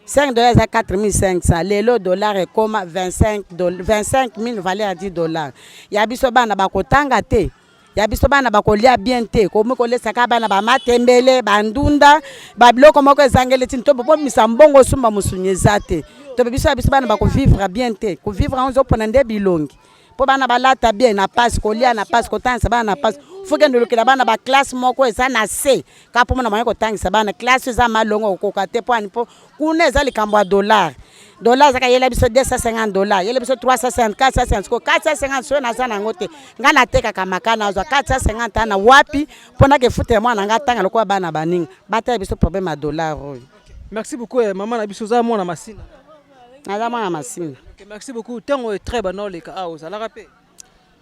5 dollars à 4500. Lelo dollar est comme 25 000 valeur à 10 dollars. Ya biso bana bakotanga te. Ya biso bana bakolia bien te. Komi kolesa ka bana ba matembele, bandunda, ba biloko moko ezangele tinto bo misambongo sumba musunyeza te. To biso bana bako vivre bien te. Ko vivre onzo ponande bilongi. Po bana balata bien na passe kolia na passe kotansa bana na passe. Fuke ndulukila bana ba classe moko eza na C. Ka po mona manyako tangisa bana classe za malongo kokate po ani po kuneza likambo ya dollar. Dollar zaka yela biso $250, yela biso 350, 450, 450 so na sana ngote. Ngana teka kamaka na zo 450 na wapi pona ke fute mwana ngatanga lokwa bana baninga. Bata biso problème ya dollar oyo. Merci beaucoup maman na biso za mwana masina. Na mwana masina. Okay, merci beaucoup. Tango est très bon les ka aux ala rapé.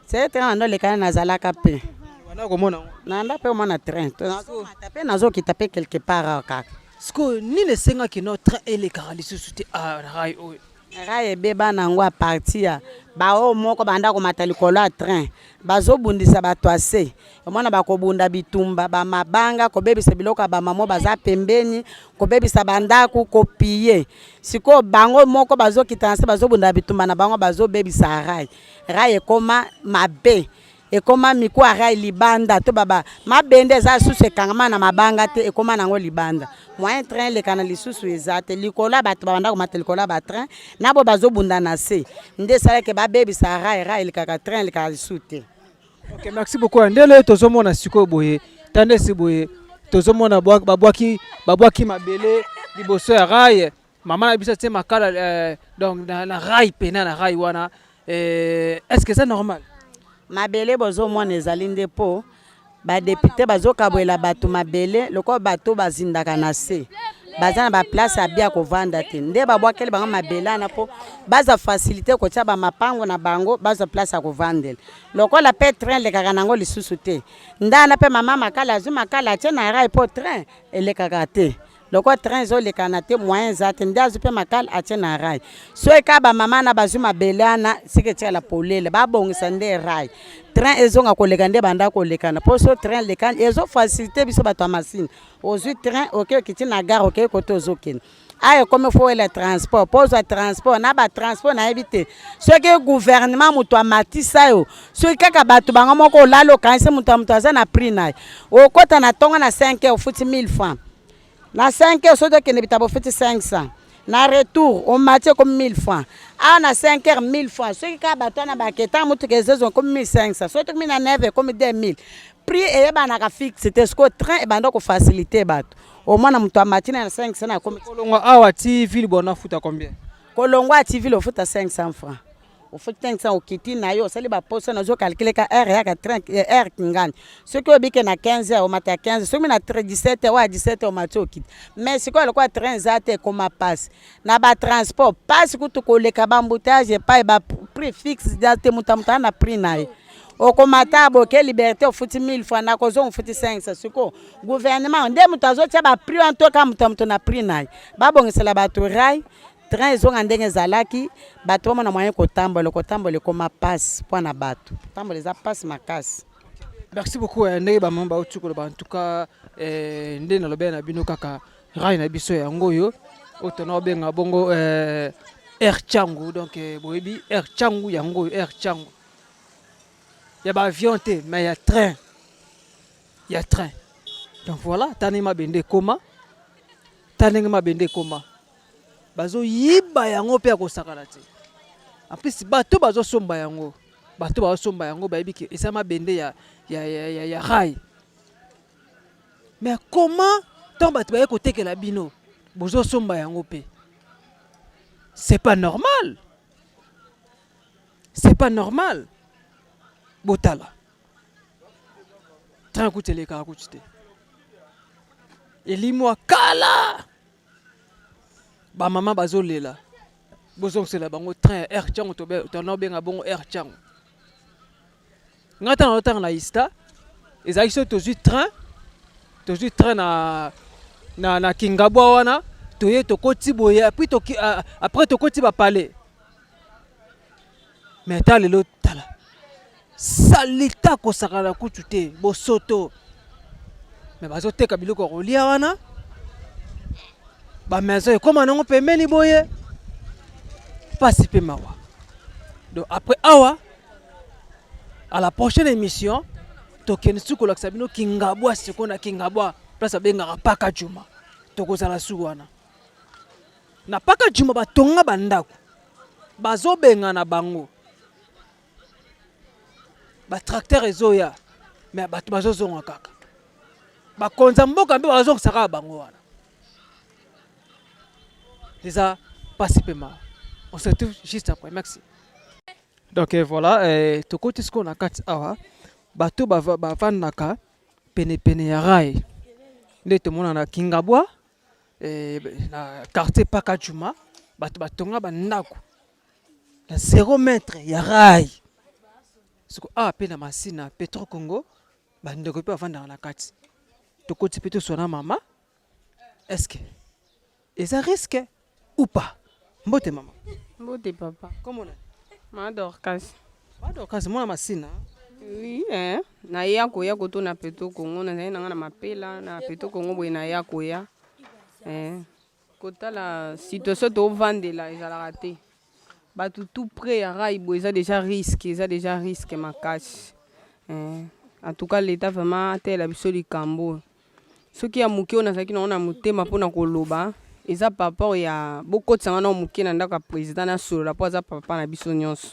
C'est très bon les ka na zala kapé. Wana ko mona. Na nda pe mona train. Tape nazo ki tape quelque part kaka. Sko ni le senga ki no train et les caralistes à rai oyo. Rai beba na ngwa partir ba o moko banda ko matali kolo a train. Bazo bundisa bato ase. Omona bakobunda bitumba ba mabanga ko bebisa biloko ba mamo baza pembeni ko bebisa bandaku ko piye. Siko bango moko bazo kitanse bazo bunda bitumba na bango bazo bebisa rai. Rai ekoma mabe. Ekoma miku rai libanda to baba mabende za susu ekangama na mabanga te ekoma nango libanda. Moyen train le kana lisusu ezate likola bato banda ko matali kola ba train nabo bazo bunda na se. Nde sala ke ba bebisa rai le kaka train le kaka lisute. Ok, merci beaucoup. Ndele tozomona siko boye. Tande si boye. Tozomona babwaki mabele liboso ya rai. Maman na biso te makala donc na rai pena na rai wana. Est-ce que c'est normal? Mabele bozomona ezali nde po ba député bazokabwela bato mabele loko bato bazindaka na se. Baza na ba place abia ko vanda te. Nde babwakeli bango mabele na po baza facilité ko tia ba mapango na bango baza place ko vandela. Loko la pe train le kaka nango lisusu te. Ndana pe mama makala zuma kala tie na rai po train ele kaka te. Loko train zo le kanate moyen zate ndazu pe makala atie na rai. So eka ba mama na bazuma belana sike tia la polele ba bongisa nde rai. Train ezonga koleka nde banda kolekana. Po so train le kan ezo facilité biso bato ya machine. Ozui train oke kiti na gare oke koto ozokena. Aye comme faut le transport, pose le transport na ba transport na éviter. Ce que gouvernement muto amatisa yo. Ce kaka bato bango moko lalo kanse muto aza na prix na. O kota na tonga na 5 € futi 1000 francs. Na 5 € soto kene bitabo futi 500. Na retour on matie comme 1000 francs. Ah na 5 € 1000 francs. Ce qui ka bato na baketa mutu kezezo comme 1500. Soto kumi na 9 comme 2000. Prix et bana ka fixe c'était ce que train et banda ko faciliter bato. Au moins na mutu amatina na 500 na comme Kolongwa awa ti ville bona futa combien? Kolongwa ti ville futa 500 francs. Au fait 500 au kiti na yo sali ba poste na zo calculer ka heure ya ka 30 heure kingani. Ce que obike na 15 € au matin 15, ce que na 17 € ou 17 € au matin au kiti. Mais c'est quoi le quoi train zate comme passe. Na ba transport passe ku to koleka ba embouteillage pa ba prix fixe date mutamta na prix na ye. Au komata boke liberté au futi 1000 francs na kozo on futi 500 siko gouvernement nde mutazo tia ba prix en to ka mutamto na prix na ye. Ba bongisela ba to rai train ezonga ndenge zalaki bato mona moyen kotambola koma passe pona bato tambola za passe makasi. Merci beaucoup ndenge ba mamba utuko ba en tout cas ndenge na lobe na bino kaka rai na biso yango yo otona benga bongo air changu donc boyebi air changu yango air changu. Il y a ba avion te mais il y a train. Il y a train. Donc voilà, tanema bende koma. Tanema bende koma. Bazo yiba yango pe ko sakala te. En plus bato bazo somba yango. Bato bazo somba yango ba yibiki esama bende ya rai. Mais comment tant bato ba ko tekela bino bozo somba yango pe? C'est pas normal. C'est pas normal. Botala. Train coûte les cas coûte. Et limoi kala. Ba maman bazolela. Bozong c'est la bango train air chango to benga bongo air chango. Ngata na tanga na ista. Ezali so to train na Kingabwa wana toye to koti boye après to koti ba palais. Mais ta lelo tala. Salita ko sakala kutute bosoto. Mais bazoteka biloko kolia wana. ba maison ekoma nango pembeni boye pasi pe mawa. Donc après awa à la prochaine émission token suko la sabino kingabwa sikona kingabwa place benga paka juma tokozala suwana na paka juma batonga bandako bazobenga na bango ba tracteur ezoya mais bato bazozonga kaka bakonza mboka mbe bazongisa bango wana déjà pasi pe mawa. On se retrouve juste après. Merci. Donc voilà, to côté ce qu'on a kat awa, bato bavandaka pene ya rai. Ndete mona na Kingabwa, na quartier Pakajuma, bato batonga bandako. Na 0 mètre ya rai. Siko pe na masina Petro Congo, bandeko pe bavandaka na kati. To côté peut sona mama. Est-ce que ça risque ou pas? Mbote mama. Mbote papa. Comment on a? Madorkas. Madorkas, moi masina. Oui, na yako ya koto na Petro Congo na na mapela na Petro Congo boy na yako ya. Kota la situation to vandela ezala raté. Ba tout près ya rai boy ça déjà risque ma cash. En tout cas l'état vraiment tel absolu kambo. Ce qui a muki on a saki na mutema pona koloba. Eza papa ya beaucoup tsanga na muki na ndaka président na solo la poza papa na biso nyonso.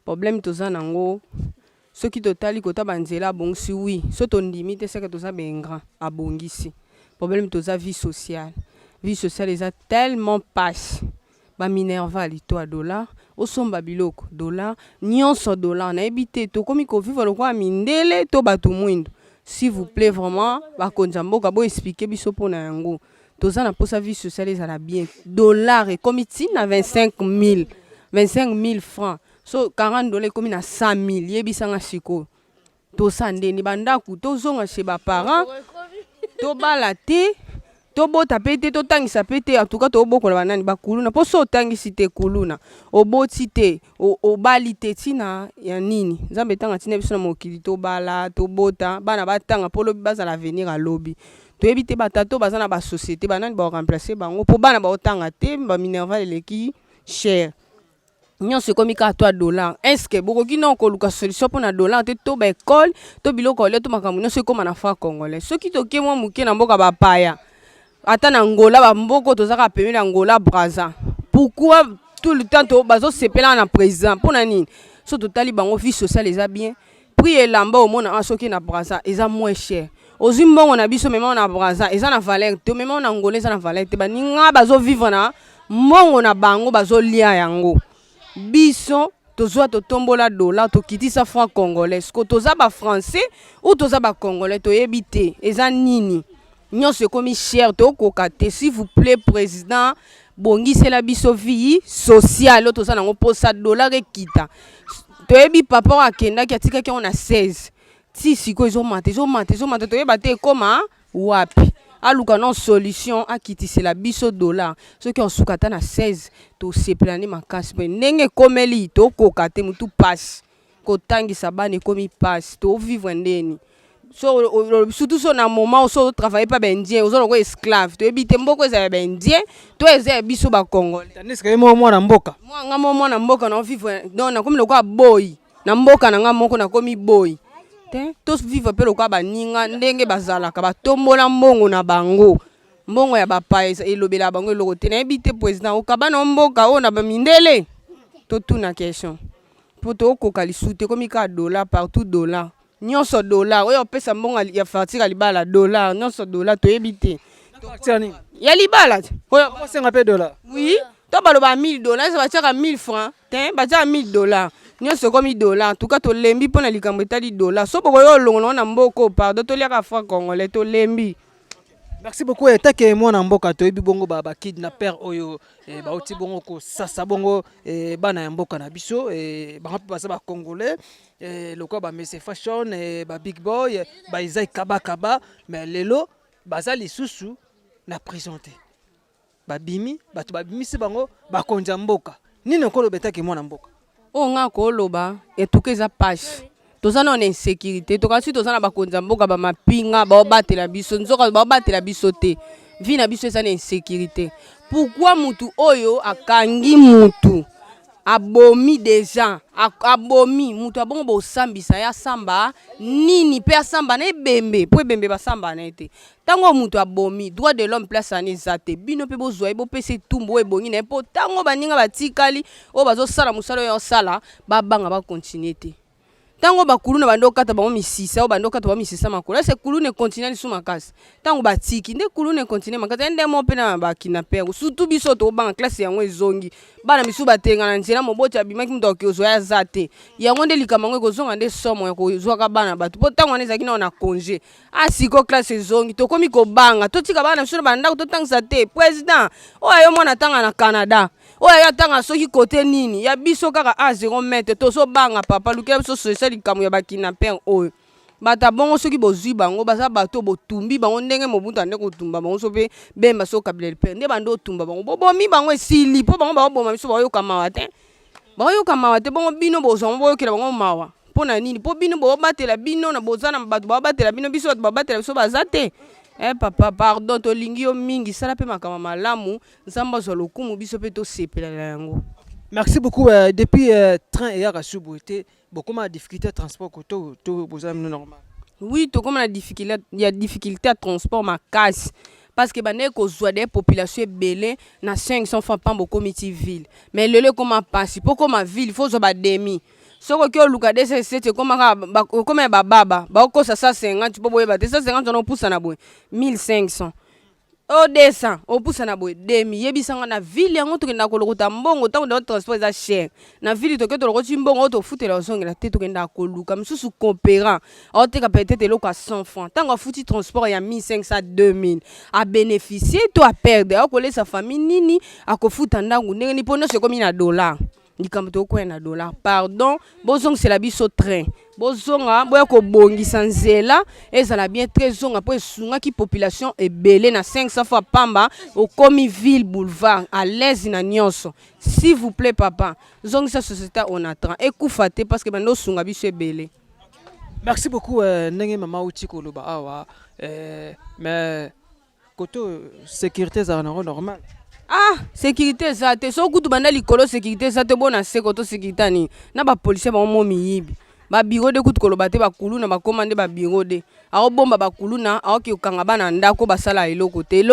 Problème toza nango ce qui totali kota banzela bongisi oui, so to ndimite c'est que toza bengra abongisi. Problème toza vie sociale. Vie sociale eza tellement passe. Ba minerva lito a dollar, osomba biloko dollar, nyonso dollar na ebité to komi ko vivre le kwa mindele to batu mwindo. S'il vous plaît vraiment ba konjamboka bo expliquer biso pona yango. Toza na posa vie sociale ezala bien. Dollar et comme ici na 25 000 francs. So 40 dollars comme na 100 000 yebisanga siko. To sande ni bandaku to zonga chez ba parents. To balate to bota pete to tangisa pete en tout cas to bokola banani bakuluna poso tangisi te kuluna. Oboti te o balite tina ya nini. Nzambe tanga tina biso na mokili to bala to bota bana batanga polo baza l'avenir à lobby. To ebite batato baza na ba société banani ba remplacer bango po bana ba otanga te ba minerva eleki cher. Nyonso komi ka $3. Est-ce que bokoki non ko luka solution pour na dollar te to ba école to biloko le to makambo nyonso koma na fa congolais. Soki to ke mwa muke na mboka ba paya. Ata na Angola ba mboko to zaka pemeli Angola Brazza. Pourquoi tout le temps to bazo sepela na président pour na nini? So totali bango vie sociale eza bien. Prix elamba au mona soki na Brazza eza moins cher. Ozi mbongo na biso mema na Brazza eza na valeur te mema na Angola eza na valeur te ba ninga bazo vivre na mbongo na bango bazo lia yango. Biso tozwa to tombola dollar to kitisa franc congolais ko toza ba français ou toza ba congolais to yebite eza nini nyonso komi cher to kokate s'il vous plaît président bongisela biso vie sociale toza nango posa dollar ekita to yebi papa akenda ki atika ki on a 16 ti siko ezomata to yeba te koma wapi aluka non solution akitisela biso dollar ce qui on sukata na 16 to seplani makasi pe ndenge komeli to kokate mutu passe ko tangisa bane komi passe to vivre ndeni so surtout so na moment so travailler pas bendien ozo ko esclave to ebite mboko za bendien to eza biso ba congolais tandis que moi na mboka na mboka na vivre non na komi lokwa boy na mboka na nga moko na komi boy tous vivre pe lokwa baninga ndenge bazalaka batombola mbongo na bango mbongo ya bapaya elobela bango eloko te na ebite président okabana mboka o na bamindele to tuna question po to okoka lisute komi ka dollar partout dollar nyonso dollar oyo pesa mbongo ya fatira libala dollar nyonso dollar to ebite ya libala oyo senga pe dollar oui to baloba $1000 ça va tiaka 1000 francs te ba tiaka $1000 nyonso komi dollar en tout cas to lembi pona likambo etali dollar so boko yo longo na mboko pardon to liaka franc congolais to lembi. Merci beaucoup. Et que moi na mboka to ebi bongo ba kidnapper oyo ba oti bongo ko sasa bongo bana mboka na biso ba pasa ba congolais lokwa ba Messe Fashion ba Big Boy ba Isaac Kaba mais lelo baza lisusu na présenté ba bimi bato ba bimi se bango ba konja mboka nini ko lobeta ke moi na mboka o nga ko loba etukeza page toza na insécurité to kasi toza na bakonza mboka ba mapinga ba batela biso nzoka ba batela biso te vie na biso eza na insécurité. Pourquoi mutu oyo akangi mutu abomi déjà abomi mutu abongo bosambisa ya samba nini pe asamba na ebembe po ebembe basamba na ete tango mutu abomi droit de l'homme place ani zate bino pe bozwa bo pese tumbo ebongi na po tango baninga batikali o bazosala musala yo sala babanga ba continuer te tango bakulu na bando kata ba misisa o bando kata ba misisa makolo c'est kulu ne continuer ni suma kasi tango batiki nde kulu ne continuer makata nde mo pe na ba kidnapper surtout biso to banga classe yango ezongi bana misu batenga na nzela moboti abimaki mto ozo ya zate yango nde likamango ekozonga nde somo ya kozwa ka bana batu po tango anezaki na congé asiko classe ezongi to komi ko banga to tika bana misu banda to tangisa te président o ayo mwana tanga na Canada o ayo tanga soki côté nini ya biso kaka a 0 mètre to so banga papa luke biso social likamu ya bakidnapper oyo bata bongo soki bozwi bango baza bato botumbi bango ndenge mobutu ande kotumba bango so pe bemba so kabila pe nde bando tumba bango bobomi bango esili po bango baboma miso bayoka mawa te bongo bino bozwa boyokela bango mawa pona nini po bino bobatela bino na bozana bato babatela bino biso bato babatela biso baza te papa pardon tolingi yo mingi sala pe makama malamu nzamba zwa lokumu biso pe to sepela yango. Merci beaucoup. Depuis train et Arasubuité, beaucoup de difficultés de transport tout normal. Oui, tout comme il y a difficulté de transport ma casse parce que bané ko zwa des populations belé na 500 fois pas beaucoup ville. Mais le comme passe pour comme ville il faut zo ba demi. Soko ki oluka DC7 comme baba ba ko ça 150 po boye ba 150 on pousse na boye 1500. O desa o poussa na boy demi yebisanga na ville yango to kenda kolokota mbongo tango de transport za cher na ville to keto lokoti mbongo to futela ozongela te to kenda koluka misusu coopérant o te ka peut-être loko à 100 francs tango futi transport ya 1500 2000 a bénéficier to a perdre a koler sa famille nini a kofuta ndangu ndenge ni pono se komi na dollar likambo to ko na dollar pardon bozong c'est la biso train bozonga boya ko bongisa nzela ezala bien très zonga po esunga ki population ebele na 500 fois pamba au komi ville boulevard à l'aise na nyonso s'il vous plaît papa zongisa société on attend ekufa te parce que bando sunga biso ebele. Merci beaucoup ndenge mama uti ko loba awa mais koto sécurité za normal. Sécurité ça te so kutu banda likolo sécurité ça te bona se koto sécurité ni na ba policier ba mo miyibi ba biro de kutu koloba te ba kulu na ba commande ba biro de a bomba ba kulu na a ki okanga bana ndako basala eloko te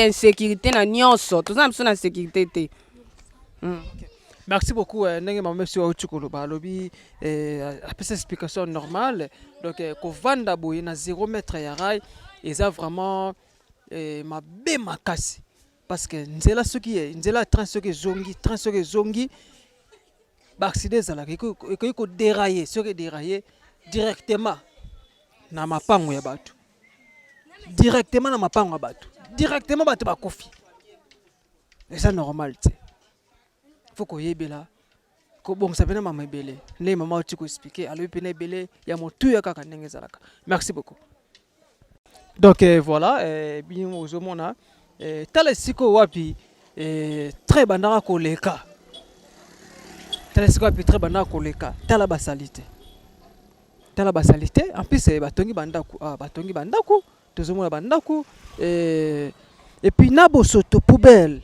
insécurité na nyonso to za na sécurité te. Merci beaucoup ndenge mama monsieur uti ko loba lobi après cette explication normale donc ko vanda boye na 0 mètre ya rail et ça vraiment ma be makasi. Parce que nzela soki nzela train soki zongi accident zala ko dérailler soki dérailler directement na mapango ya bato directement bato bakofi et ça normal tu faut ko yebela ko bon ça pena mama ebele ne mama oti ko expliquer alo pena ebele ya motu ya kaka ndenge zalaka. Merci beaucoup. Donc voilà bien ozomona tala siko wapi très bandaka koleka tala basalite en plus batongi bandaku tozomona bandaku et puis na bosoto poubelle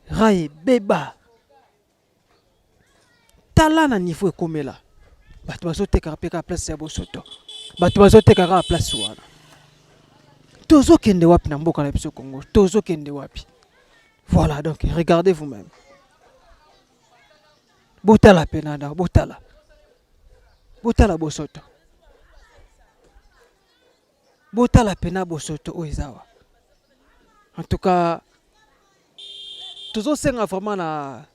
raye beba tala na niveau ekomela bato bazoteka peka place ya bosoto bato bazoteka place wana tozo kende wapi na mboka na biso Congo tozo kende wapi. Voilà donc regardez vous-même botala penada botala bosoto botala pena bosoto oizawa. En tout cas tozo senga vraiment na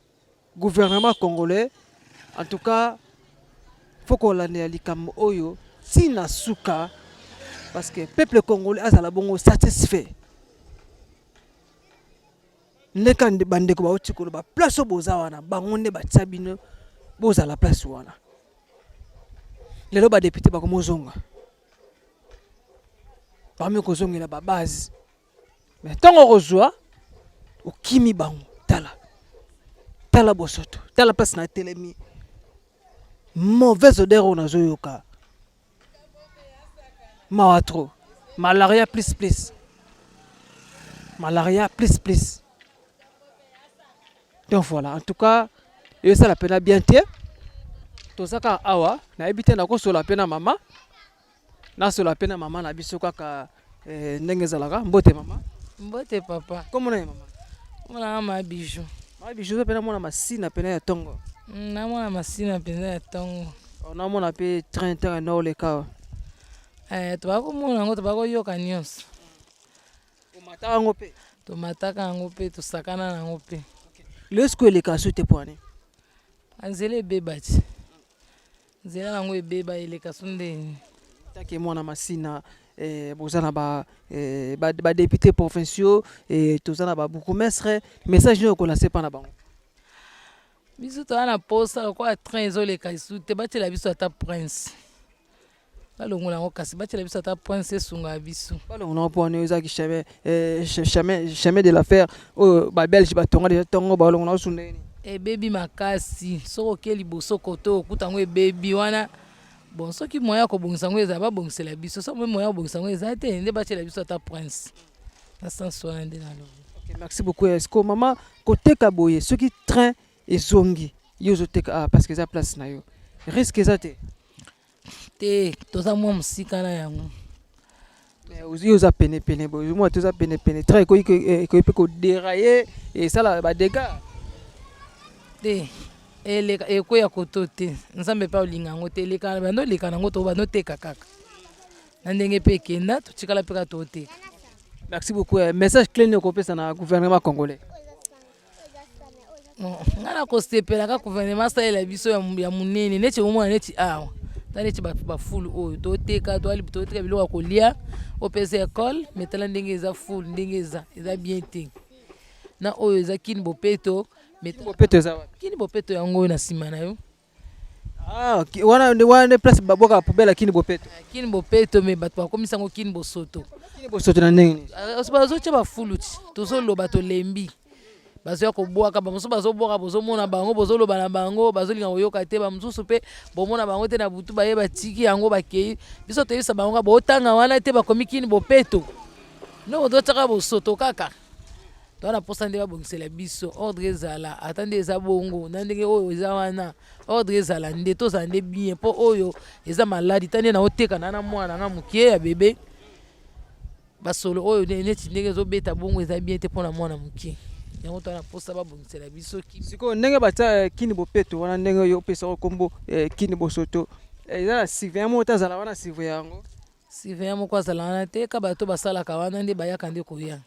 gouvernement congolais en tout cas faut qu'on lande likambo oyo sina suka parce que le peuple congolais a la bongo satisfait. Nekande bande ko ba otiko ba place boza wana bangonde ba tsabino boza la place wana. Lelo ba député ba ko mozonga. Ba me ko zongela ba base. Mais tango kozwa okimi bango tala bosoto tala place na telemi. Mauvaise odeur on a zoyoka. Mawatro, malaria plus. malaria plus. Donc voilà, en tout cas, et ça la peine bien te. Tout ça ka awa, na ebite na ko so la peine maman. Na so la peine maman na biso kaka ndenge zalaka mbote mama. Mbote papa. Comment na maman? Mwana ma bijou. Ma bijou peine mona masina peine ya tongo. Na mwana masina peine ya tongo. On a mona pe train no le ka. Tobako mona ngo tobako yoka nyonso. Omataka ngo pe. Tomataka ngo pe tosakana na ngo pe. Lesko le ka so te poane. Anzele bebati. Nzela nango ebeba eleka sondeni. Taki mwana masina bozana ba députés provinciaux et tozana ba bourgmestre message ne connaissez pas na bango. Biso to ana posa ko a train ezoleka isu te batela biso ata prince. Balongola ngo kasi batela biso ata prince sunga biso. Balongola po ne ezaki chemin de l'affaire o ba belge ba tonga de tongo balongola sundeni. Baby makasi soko ke liboso koto okutango baby wana bon soki moya ko bongisa ngo eza ba bongisela biso so moya bongisa ngo eza te nde batela biso ata prince na sans wana nde na lo. OK, merci beaucoup. Est-ce que maman côté kaboye soki train ezongi yozo teka parce que ça place na yo risque ezate te toza mwa musika na yango. Mais yoza pene bo moi toza pene train ko pe ko dérailler et ça la ba dégâts te eleka ekoya koto te nzambe pa olinga ngo te eleka bando leka nango to bando teka kaka na ndenge pe kenda totikala pe ka to te. Merci beaucoup. Message clé ne kopesa na gouvernement congolais. Ngana ko stepela ka gouvernement sa ela biso ya munene neti omona neti awa tani ti ba full oyo to teka to ali to teka biloko kolia opesa école metala ndenge eza full ndenge eza bien te na oyo eza kini bopeto bopeto eza kini bopeto yango na sima na yo wana place baboka poubelle kini bopeto me bato bakomisa ngo kini bosoto na ndenge bazotia bafulu ti tozoloba tolembi bazoya kobwaka bamosusu bazobwaka bozomona bango bozoloba na bango bazolinga koyoka te bamosusu mpe bomona bango te na butu baye batiki yango bakei biso toyebisa bango botanga wana te bakomi kini bopeto ndenge totiaka bosoto kaka towana mposa nde babongisela biso ordre ezala ata nde eza bongo na ndenge oyo eza wana ordre ezala nde tozala nde bien mpo oyo eza maladi ta nde na oteka na mwana nga mokie ya bebe basolo oyo neti ndenge ezobeta bongo eza bien te mpona mwana mokie yango towana mposa babongisela biso sikoyo ndenge batia kini bopeto wana ndenge oyo opesa kombo kini bosoto eza na surveillant moko tazala wana surveillant yango surveillant moko azala wana te ka bato basalaka wana nde bayaka nde koya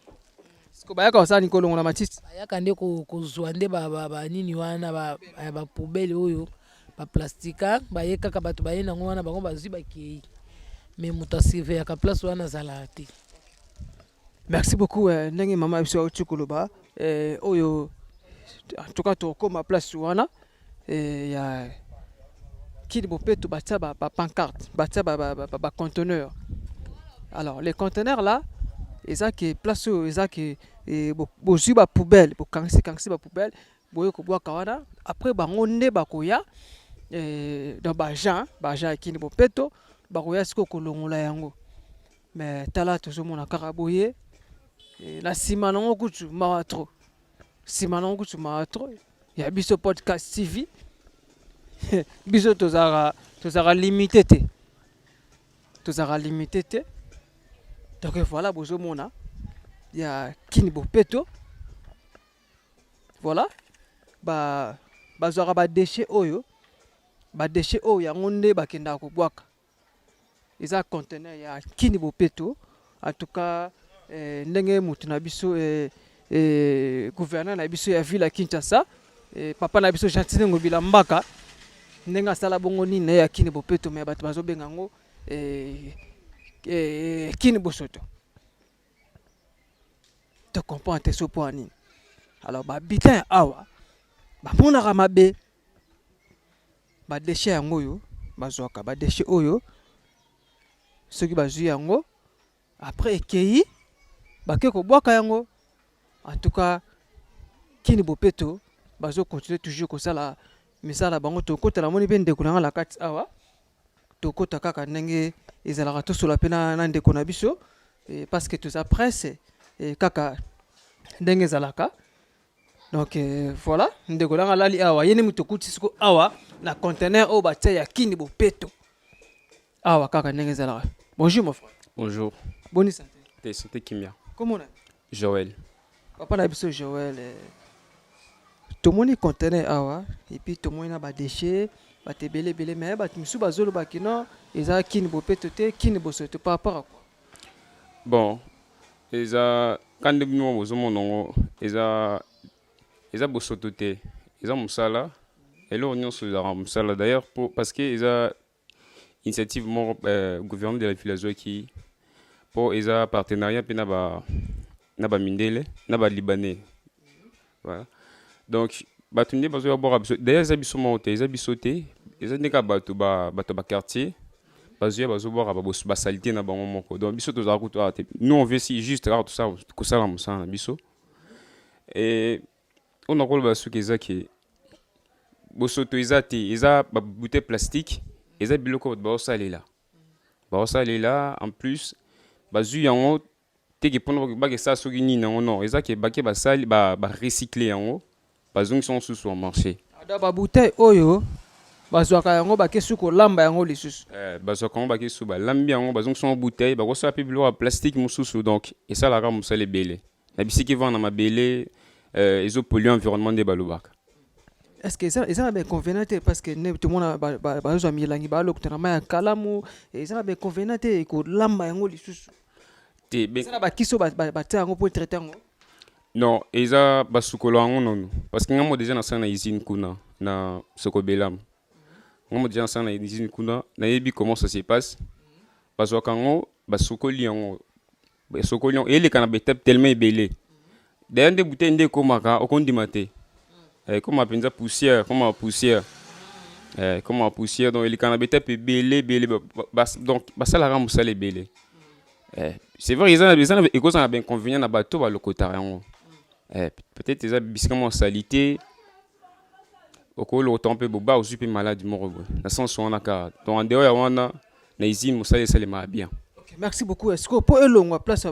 bayaka osala nikolongo na matiti bayaka nde kozwa nde banini wana bapoubele oyo baplastika baye kaka bato baye nango wana bango bazwi bakei me moto asurveillaka place wana azalaka te. Merci beaucoup ndenge mama biso auti koloba oyo en tout cas tokoma place wana ya kini bopeto batia ba pancarte batia ba conteneur. Alors les conteneurs là eza ke place oyo eza ke bozwi ba poubelle bokangisi ba poubelle boye kobwaka wana après bango nde bakoya dans bajan kini bopeto bakoya siko kolongola yango mais tala tozomona kaka boye na nsima nango kutu mawa tro ya biso podcast TV biso tozala limité te donc voilà bozomona ya kini bopeto voilà bazwaka badeshe oyo yango nde bakendaka kobwaka eza conteneur ya kini bopeto en tout cas ndenge mutu na biso gouverneur na biso ya ville ya Kinshasa papa na biso Gentile Ngobila Mbaka ndenge asala bongo nini ya kini bopeto me bato bazobenga yango kini bosoto te comprendre te so po nini. Alors babita ya awa bamonaka mabe badeshe yango oyo bazwaka badeshe oyo soki bazwi yango après ekei bake kobwaka yango. En tout cas kini bopeto bazo continuer toujours kosala misala bango tokotela moni pe ndeko nanga la kati awa tokota kaka ndenge ezalaka tosola pe na ndeko na biso parce que toza presse kaka ndenge ezalaka. Donc voilà, ndeko langa lali awa yene mutokuti siko awa na conteneur au batia ya kini bopeto. Awa kaka ndenge ezalaka. Bonjour mon frère. Bonjour. Bonne santé. T'es santé Kimia. Comment on a? Joël. Papa na biso Joël. Tout le monde est conteneur awa et puis tout le monde a ba déchets, ba tebele belé mais ba misu bazolo ba kino eza kini bopeto te kini bosoto par rapport à quoi? Bon, eza quand nous bozomo nongo eza bosoto te eza musala et là on y a musala d'ailleurs parce que eza initiative mon gouvernement de la philosophie qui pour eza partenariat pe na ba mindele na ba libanais. Voilà. Donc batunde bazo bora d'ailleurs eza biso monte eza bisoté eza ndeka bato ba quartier bazo bora ba salité na bango moko. Donc biso tozala kuto ate nous on veut si juste tout ça ko sala musala biso. Et on a rôle sur que zaki bosoto izati iza ba bouteille plastique iza biloko ba osalela en plus bazu yango te ke pono ba ke sa soki ni nango non iza ke ba ke ba sali ba recycler yango bazungi sont sous marché ada ba bouteille oyo bazwaka yango ba ke suko lamba yango lisusu bazwaka yango ba ke su ba lambi yango bazungi sont bouteille ba ko sa pe biloko plastique mususu donc et ça la ra musale belé na bisiki vend na mabele ils ont pollué l'environnement des balobaka. Est-ce que ça a bien convenant parce que tout le monde a mis langi balo kutana kalamu et ça a bien convenant ko lamba yango lisusu te ça ba kiso ba tango pour traiter yango non eza basukolo yango non parce que ngamo déjà na sana usine kuna na sokobelam ngamo déjà na sana usine kuna na yebi comment ça se passe parce que yango basukoli yango et les canabis tellement belé d'ailleurs des bouteilles de komaka okondimate comme penza poussière comme poussière donc les canabis belé donc ça la rend musale belé c'est vrai ils ont et cause on a bien convenient na bateau ba lokota yango peut-être ils ont bisquement salité okolo autant peu boba ou super malade moro na sens on a ka donc en dehors ya wana na usine musale salema bien. Merci beaucoup. Est-ce que pour elongwa place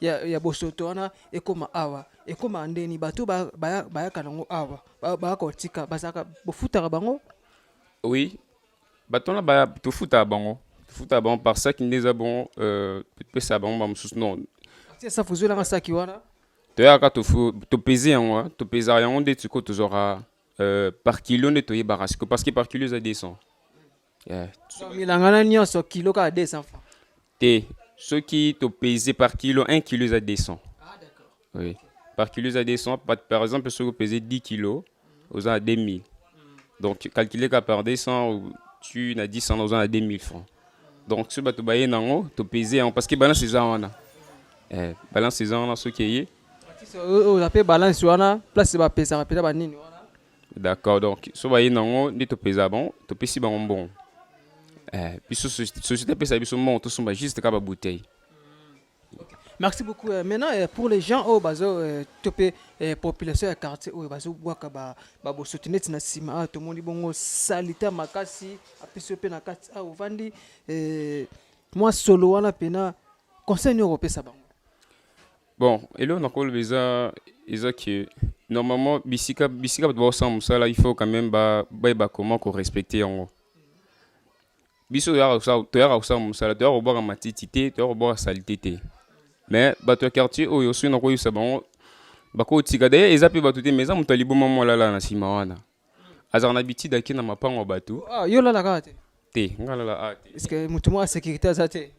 ya bosoto wana ekoma awa ekoma ndeni bato ba kanango awa ba ko tika basaka bofuta bango? Oui. Bato na ba to futa bango par ça qui ndeza bon peut ça bango ba mususu non. C'est ça fuzo la saki wana. To ya ka to peser yango to peser yango de tiko to zora par kilo ne to yebarasiko parce que par kilo ça descend. Milangana nyonso kilo ka 200 francs. Ceux qui te pesent par kilo, 1 kilo ça descend. Ah d'accord. Oui. Par kilo ça descend. Par exemple, ceux qui pesent 10 kilos, vous avez 2000. Donc, calculer qu'à par 200, tu as 10 100, vous avez 2000 francs. Donc, ce que tu payes, tu pèses parce que balance ces ans. Balance ces ans, ce qui est. On appelle balance, place de pèse, d'accord. Donc, ce que tu pèses bon, tu pèses bon. Puis société peut savoir seulement tout son juste comme bouteille. Merci beaucoup. Maintenant pour les gens au bazo topé population ya quartier au bazo boaka ba soutenir na sima tout monde bongo salita makasi apiso pe na kati a ovandi moi solo wana pena conseil européen ça bango. Bon, et là on a encore besoin que normalement bisika doit ensemble ça là il faut quand même ba comment qu'on respecter en biso ya ça musala to roba matiti te to roba salité te mais bato quartier oyo so na ko yusa bango bako tika d'ailleurs ezape bato te mais za mutali bo mama la na sima wana azar na bitida ki na mapango bato yo la la te ngala la ate est-ce que mutumo a sécurité azate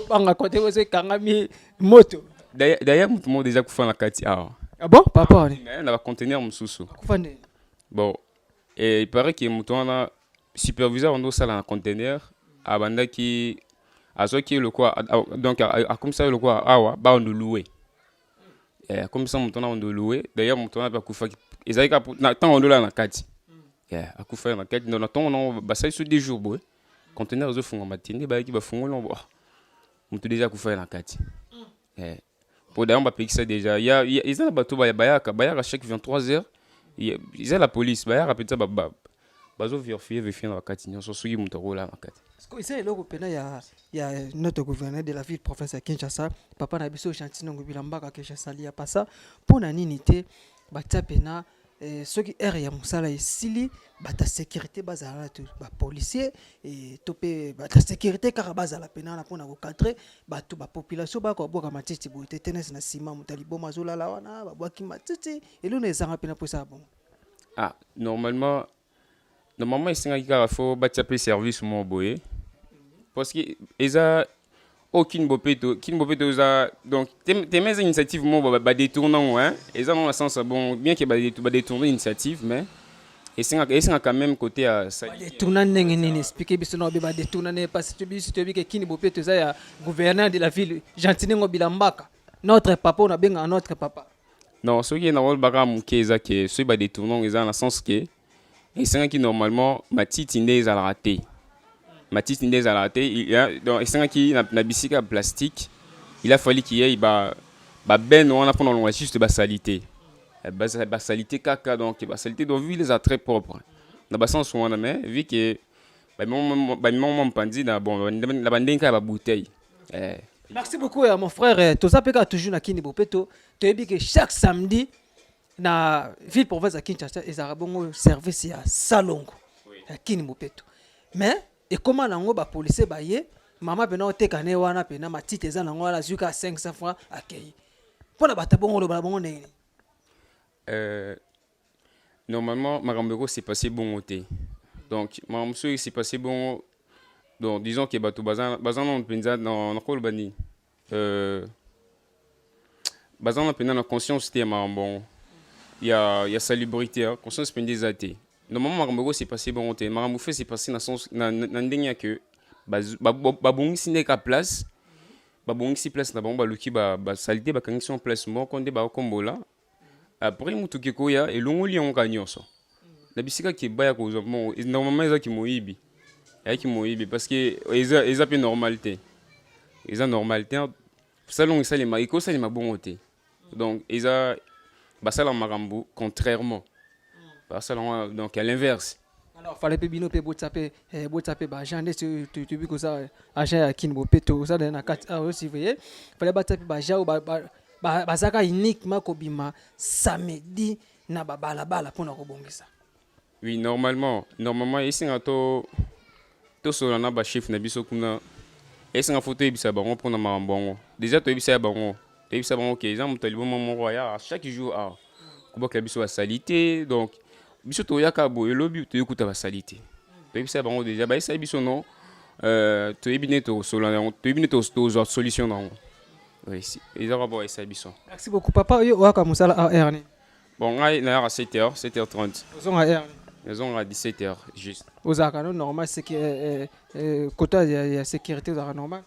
banga côté wose kangami moto d'ailleurs mutumo déjà kufa na kati ah bon papa mais na ba conteneur mususu kufande bon et il paraît que mutona superviseur on doit ça dans un conteneur abanda qui a ce qui le quoi donc a comme ça le quoi awa ba on louer comme ça mon on doit louer d'ailleurs mon on pas kufa ezalika na temps on doit na kati a kufa na kati dans temps on ba ça sur des jours boy conteneur zo funga matine ba ki ba funga non bo mon déjà kufa na kati pour d'ailleurs on va ça déjà il y a bateau bayaka chaque 23h il y a la police bayaka peut-être vérifier na bakati nyonso soki moto akola makati. eza eloko mpena ya notre gouverneur de la ville province ya Kinshasa papa na biso Chantinongo Bilambaka Kinshasa lia pasa mpona nini te batia mpena soki ere ya mosala esili bata sécurité bazala tu bapolicier to mpe bata sécurité kaka bazala mpena wana mpona kokadre bato bapopulation bakoboka matiti boye te tenese na nsima moto aliboma azolala wana babwaki matiti elona ezanga mpena mpo esala bongo. Normalement esengaki kaka fo batia mpe service mo boye parce que eza aucune bopeto eza donc teme eza initiative mo badétournant hein eza dans le sens bon bien que badétourne initiative mais esengaka quand même côté à badétourna ndenge nini expliquer biso na obe badétourna ne parce que biso toyebi ke kini bopeto eza ya gouverneur de la ville Chantinongo Bilambaka notre papa on a benga notre papa. Non soki na rôle baka muke eza ke soki badétournant eza na sens que esengaki normalement matiti nde ezalaka te matiti nde ezalaka te donc esengaki na bisika plastique il a fallu qu'il y ait ben wana mpona olonga juste basalité basalité kaka donc basalité donc vu les très propres na basenso wana mais vu que bamimamo mpandi na bandenge kaka babouteille. Merci beaucoup mon frère toza mpe kaka toujours na kini bopeto toyebi ke chaque samedi na ville province ya Kinshasa ezalaka bongo service ya salongo ya kini mopeto mais ekoma nango bapolisier baye mama mpena oteka ne wana mpena matite eza nango wana azwi ka 500 francs akei mpona bato bongo olobala bongo ndenge normalement makambo eko s'est passé bongo te donc makambo soki s'est passé bongo donc disons que bato baza nano mpenza nakoloba nini baza na mpena na conscience te ya makambo bongo il y a salubrité hein conscience pendant des athées normalement makambo c'est passé bon te makambo fait c'est passé na sens na ndenge que babongisi ndeka place babongisi place na bango baluki basalite bakangisi en place moko nde bakombola après mutu kekoya elongoli yango kanyonso na bisika ke baya kozwa bon normalement ezaki moyibi yaki moyibi parce que eza pe normalité eza normalité salon esalema ekosalema bongo te donc eza basala makambo contrairement basala donc à l'inverse. Alors fallait pe bino pe botsape ba agent de tu bi ko ça agent ya kin bopeto ça na 4 heures aussi voyez fallait batsape ba agent ba zaka uniquement ko bima samedi na balabala pona ko bongisa. Oui normalement ici ngato to solo na ba chef na biso kuna esinga photo ebisa bango pona makambo déjà to ebisa bango et ça bon ok exemple talibo mon ya chaque jour ah ko boka biso salité donc biso to yaka bo elobi to yokuta ba salité to ça bon déjà ba ça biso non to ebine to solo to ebine to solution non oui si ils aura bo ça biso. Merci beaucoup papa yo waka musala AR ni bon ngai na ya 7h30 ozon AR ils ont à 17h juste ozaka non normal c'est que quota ya sécurité ozaka normal.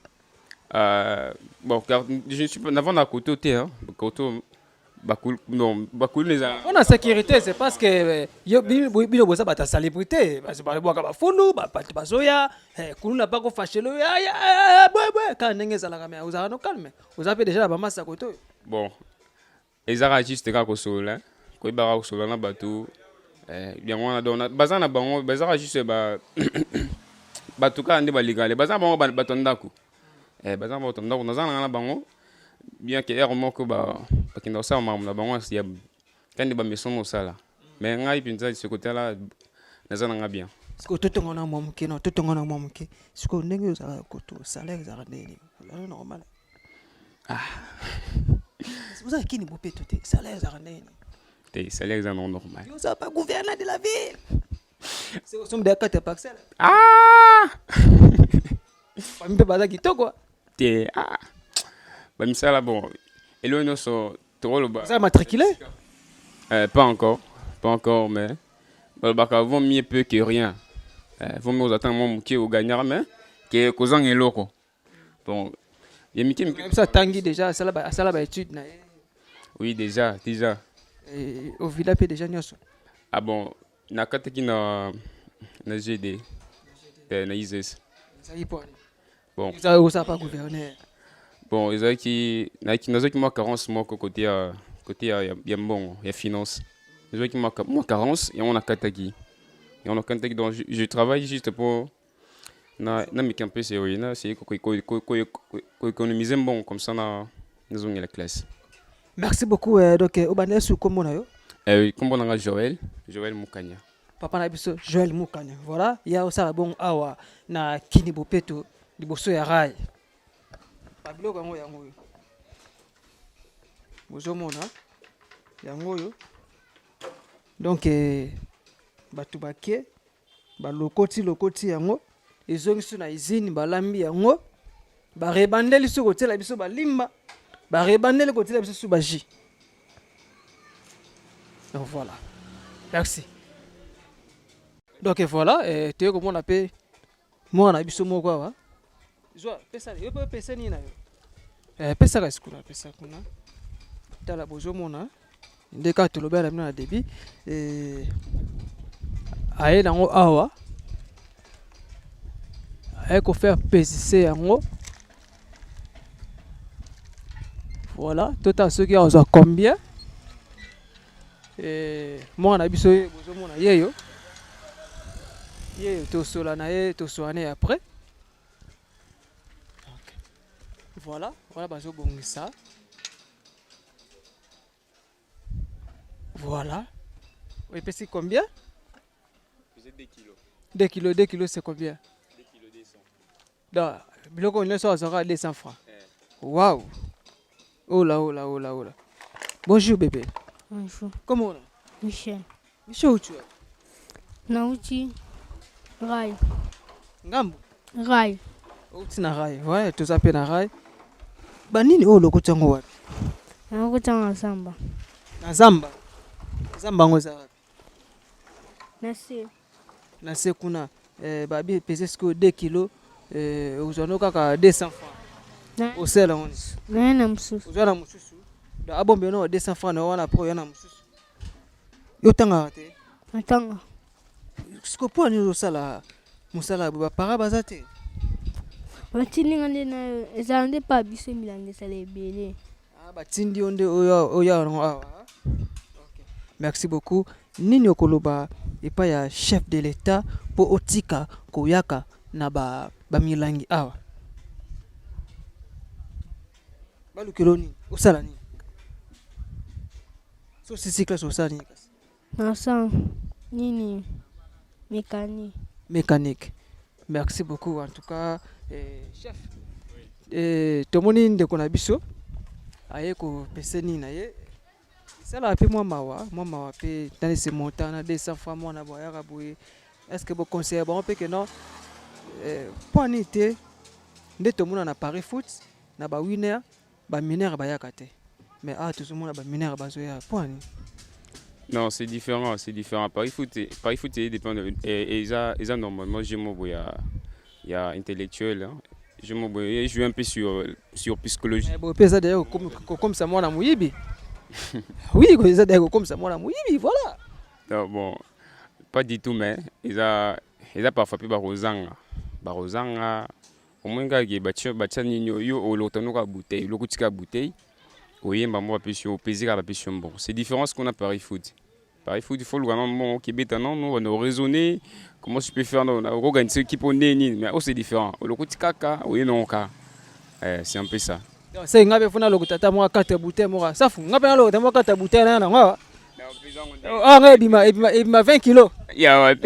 Bon car je suis pas avant à côté hein côté bakul non bakul les on a sécurité c'est parce que yo bino boza bata célébrité parce que ba fulu ba pati bazoya kulu na pas ko fâchelo ya bwe ka ndenge la caméra ozaka no calme ozape déjà ba massa côté bon ezara juste ka ko sola ko ibara ko sola na bato bien wana dona bazana bango bazara juste ba batuka ande ba legale bazana bango bato ndako bazan ba otomda ko nazana na bango bien que er moko bakinda sa mamu na bango ya kandi ba maison no sala mais ngai pinza ce côté là nazana nga bien siko totongo na momuke no totongo na momuke siko ndenge za ko to salaire za ndeni normal vous avez kini bopeto te salaire za ndeni te salaire za non normal yo ça pas gouverneur de la ville c'est au somme de 4 parcelles famille baza kitoko te bah misala bon et là nous so trop bas ça matriculé pas encore mais bah vaut mieux peu que rien vaut mieux attendre mon qui au gagnant mais que kozang eloko bon il y a ça tangi déjà ça là étude na oui déjà et au village déjà nyoso bon na kataki na GD na ISS ça y pour bon ça pas gouverneur bon ezaki nazaki moi carence moko côté ya mbongo ya finance ezaki moi carence et on a kataki Et on a contacté, donc je travaille juste pour na mes campus et oui, c'est qu'on économise bon comme ça na nous on la classe. Merci beaucoup. Donc, Obané sous comment on Oui, comme on a Joël Moukania. Papa na biso Joël Moukania. Voilà, il y a aussi bon awa na kini bopeto liboso ya rai. Pablo kango yango. Bozomona yango yo. Donc batu bake lokoti yango ezongiso na izini balambi yango barebandeli so kotela biso balimba barebandeli kotela biso so baji. Donc voilà. Merci. Donc voilà, tu es comme on appelle moi na biso moko wa. Zo pesa yo pe pesa ni na yo. Pesa ka skula pesa kuna. Tala bozomona ndeka tolobela mina na débit aye nango awa aye ko faire PCC yango. Voilà, total ceux qui ont combien moi na biso bozomona yeyo to sola na ye to soane après. Voilà bazo bongisa. Voilà. Oui, c'est combien? 2 kilos. 2 kilos, c'est combien? 2 kilos 200. Donc, biloko on est à 200 francs. Waouh. Oh là. Bonjour bébé. Bonjour. Comment on est? Michel. Michel où tu es? Nauti. Rai. Ngambo? Rai. Outi na rai. Ouais, tu s'appelles na rai. Banini oh loko tango wapi? Loko tango Zamba. Na Zamba. Zamba ngoza wapi? Nase kuna babi pese sko 2 kilos uzono kaka 200 francs. Osela ngoni. Na msusu. Uzana msusu. Da abombe no 200 francs na wana pro yana msusu. Yo tanga te. Tanga. Sko po ni osala musala ba para bazate. Batindi ngande na ezande pa biso milande sala ebele. Batindi onde oya awa. Merci beaucoup. Nini okoloba epa ya chef de l'État po otika koyaka na ba milangi awa. Balukelo nini? Osala nini? So sisi classe osala nini kasi? Nasa nini? Mécanique. Merci beaucoup en tout cas chef. Tomoni ndeko na biso aye ko pese nini na ye. Cela a fait moi mawa pe dans ces montants 200 francs moi na boyaka boye. Est-ce que vous conseillez bon peut que non pour nité nde to mona na Paris foot na ba winner ba mineur ba yakate. Mais tout le monde ba mineur ba zoya pour ni. Non, c'est différent. Paris foot dépend de et ça normalement je me boya il y a intellectuel hein. Je me boya je joue un peu sur psychologie. Bon pesa d'ailleurs comme ça moi na muyibi. Oui, ça d'ailleurs comme ça moi na muyibi voilà. Non, bon, pas du tout mais ils a parfois pu barozanga au moins gars batia ninyo yo olotano ka bouteille lokutika bouteille oyemba moi pe sur plaisir la passion bon c'est différent ce qu'on a Paris foot il faut le vraiment bon Québec non on a raisonner comment je peux faire on a organiser équipe on est mais c'est différent lokutika ka oui non ka c'est un peu ça. C'est ngabe funa lokutata moi 4 bouteilles moi ça fou ngabe lokutata moi 4 bouteilles na ngwa. Ah ngabe ebima 20 kilos. Ya ouais.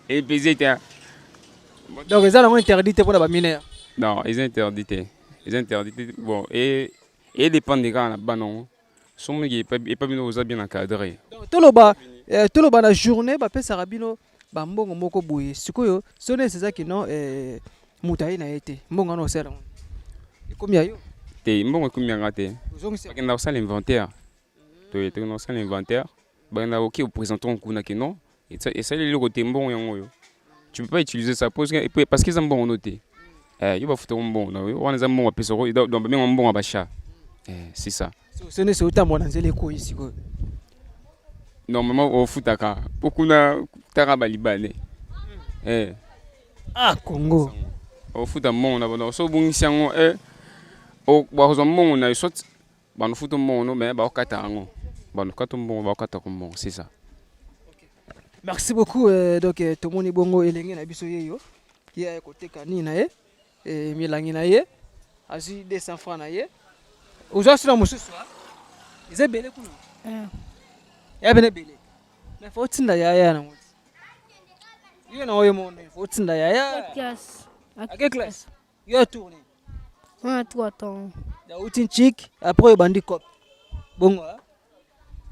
Et pesé tiens. Donc ils ont interdit pour la mineur. Non, ils ont interdit. Bon et dépend des gars là-bas non. Somme qui est pas bien encadré. Donc toloba na journée ba pesa rabino ba mbongo moko boye. Sikoyo sonne c'est ça qui non mutayi na été. Mbongo no sera. Combien yo? Te mbongo combien ngate? Parce que ça l'inventaire. Tu dans ça l'inventaire. Ba na OK présentant kuna que non. Et ça le côté mbongo yango yo. Tu peux pas utiliser ça parce que ça mbongo noté. Il va foutre un bon. On les a bon appeler ça donc même un bon à bacha. C'est ça. Ce n'est autant mon anzele ko ici ko. Normalement au foutaka. Beaucoup na taraba libanais. Congo. Au futa mon na so bungisi yango o bazo mon na sot ba no futa mon no mais ba okata yango. Ba no kata mon ba okata ko mon c'est ça. Merci beaucoup. Donc, Tomoni Bongo Elenge na biso yeyo. Qui a côté Kani na ye. Et Milangi na ye. Azu 200 francs na ye. Aujourd'hui, sur le soir. Ils ont belé kuna. Il y a belé. Mais faut tinda ya na. You know you mon. Faut tinda ya. Classe. À quelle classe? You are tourné. On a 3 ans. Il y a outin chic. Après, bandi cop. Bon,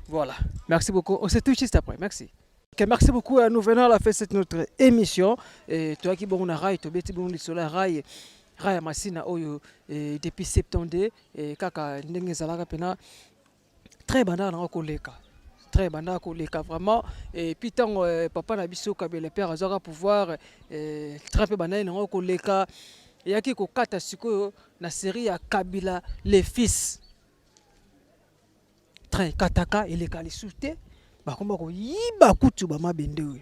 voilà. Merci beaucoup. On se touche juste après. Merci. Okay, merci beaucoup. Nous venons à la fin de notre émission. Et toi qui bon na rail, tu beti bon sur la rail. Rail masina oyo depuis septembre et kaka ndenge zalaka pena très banda na koleka. Très banda koleka vraiment et puis tant papa na biso kabele père azaka pouvoir très peu banda na koleka yaki ko kata sikoyo na série ya Kabila les fils. Train kataka eleka lisute bakomba ko yiba kutu ba mabende oyo.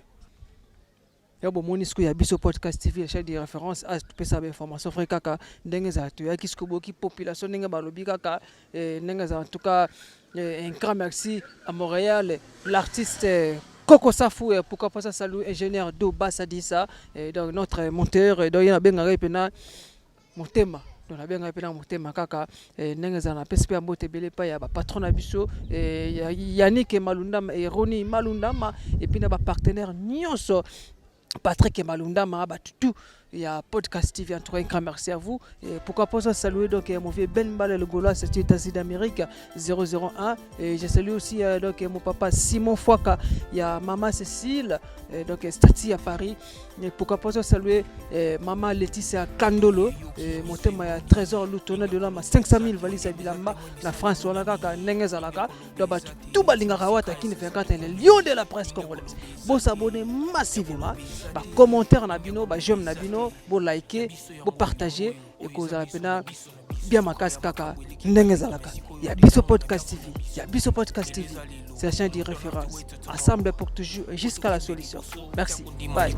Ya bo monisco ya biso podcast TV la chaîne de référence à tout ça information frère kaka ndenge za to ya kisko boki population ndenge balobi kaka ndenge za en tout cas un grand merci à Montréal l'artiste Coco Safou pourquoi pas ça salut ingénieur Do Basadissa donc notre monteur donc il y a benga pena motema donc la benga pena motema kaka ndenge za na PSP mbote belé pa ya ba patron na biso Yannick Malundama et Roni Malundama et puis na ba partenaire nyonso Patrick et Malundama, tout il y a podcast TV en tout cas un grand merci à vous et pourquoi pas ça saluer donc mon vieux Ben Bal le Gaulois c'est États-Unis d'Amérique 001 et je salue aussi donc mon papa Simon Fouaka il y a maman Cécile donc Stati à Paris et pourquoi pas ça saluer maman Laetitia Kandolo et mon thème il y a Trésor Lutona de l'homme 500 000 valises à Bilamba la France on a kaka ndenge zalaka donc tout balinga rawata qui ne fait quand le lion de la presse congolaise bon s'abonner massivement par commentaire na bino ba j'aime na bino pour liker, pour partager et que vous avez bien ma casse kaka ndenge zalaka. Il y a Biso Podcast TV, il y a Biso Podcast TV. C'est la chaîne de référence. Ensemble pour toujours et jusqu'à la solution. Merci. Bye.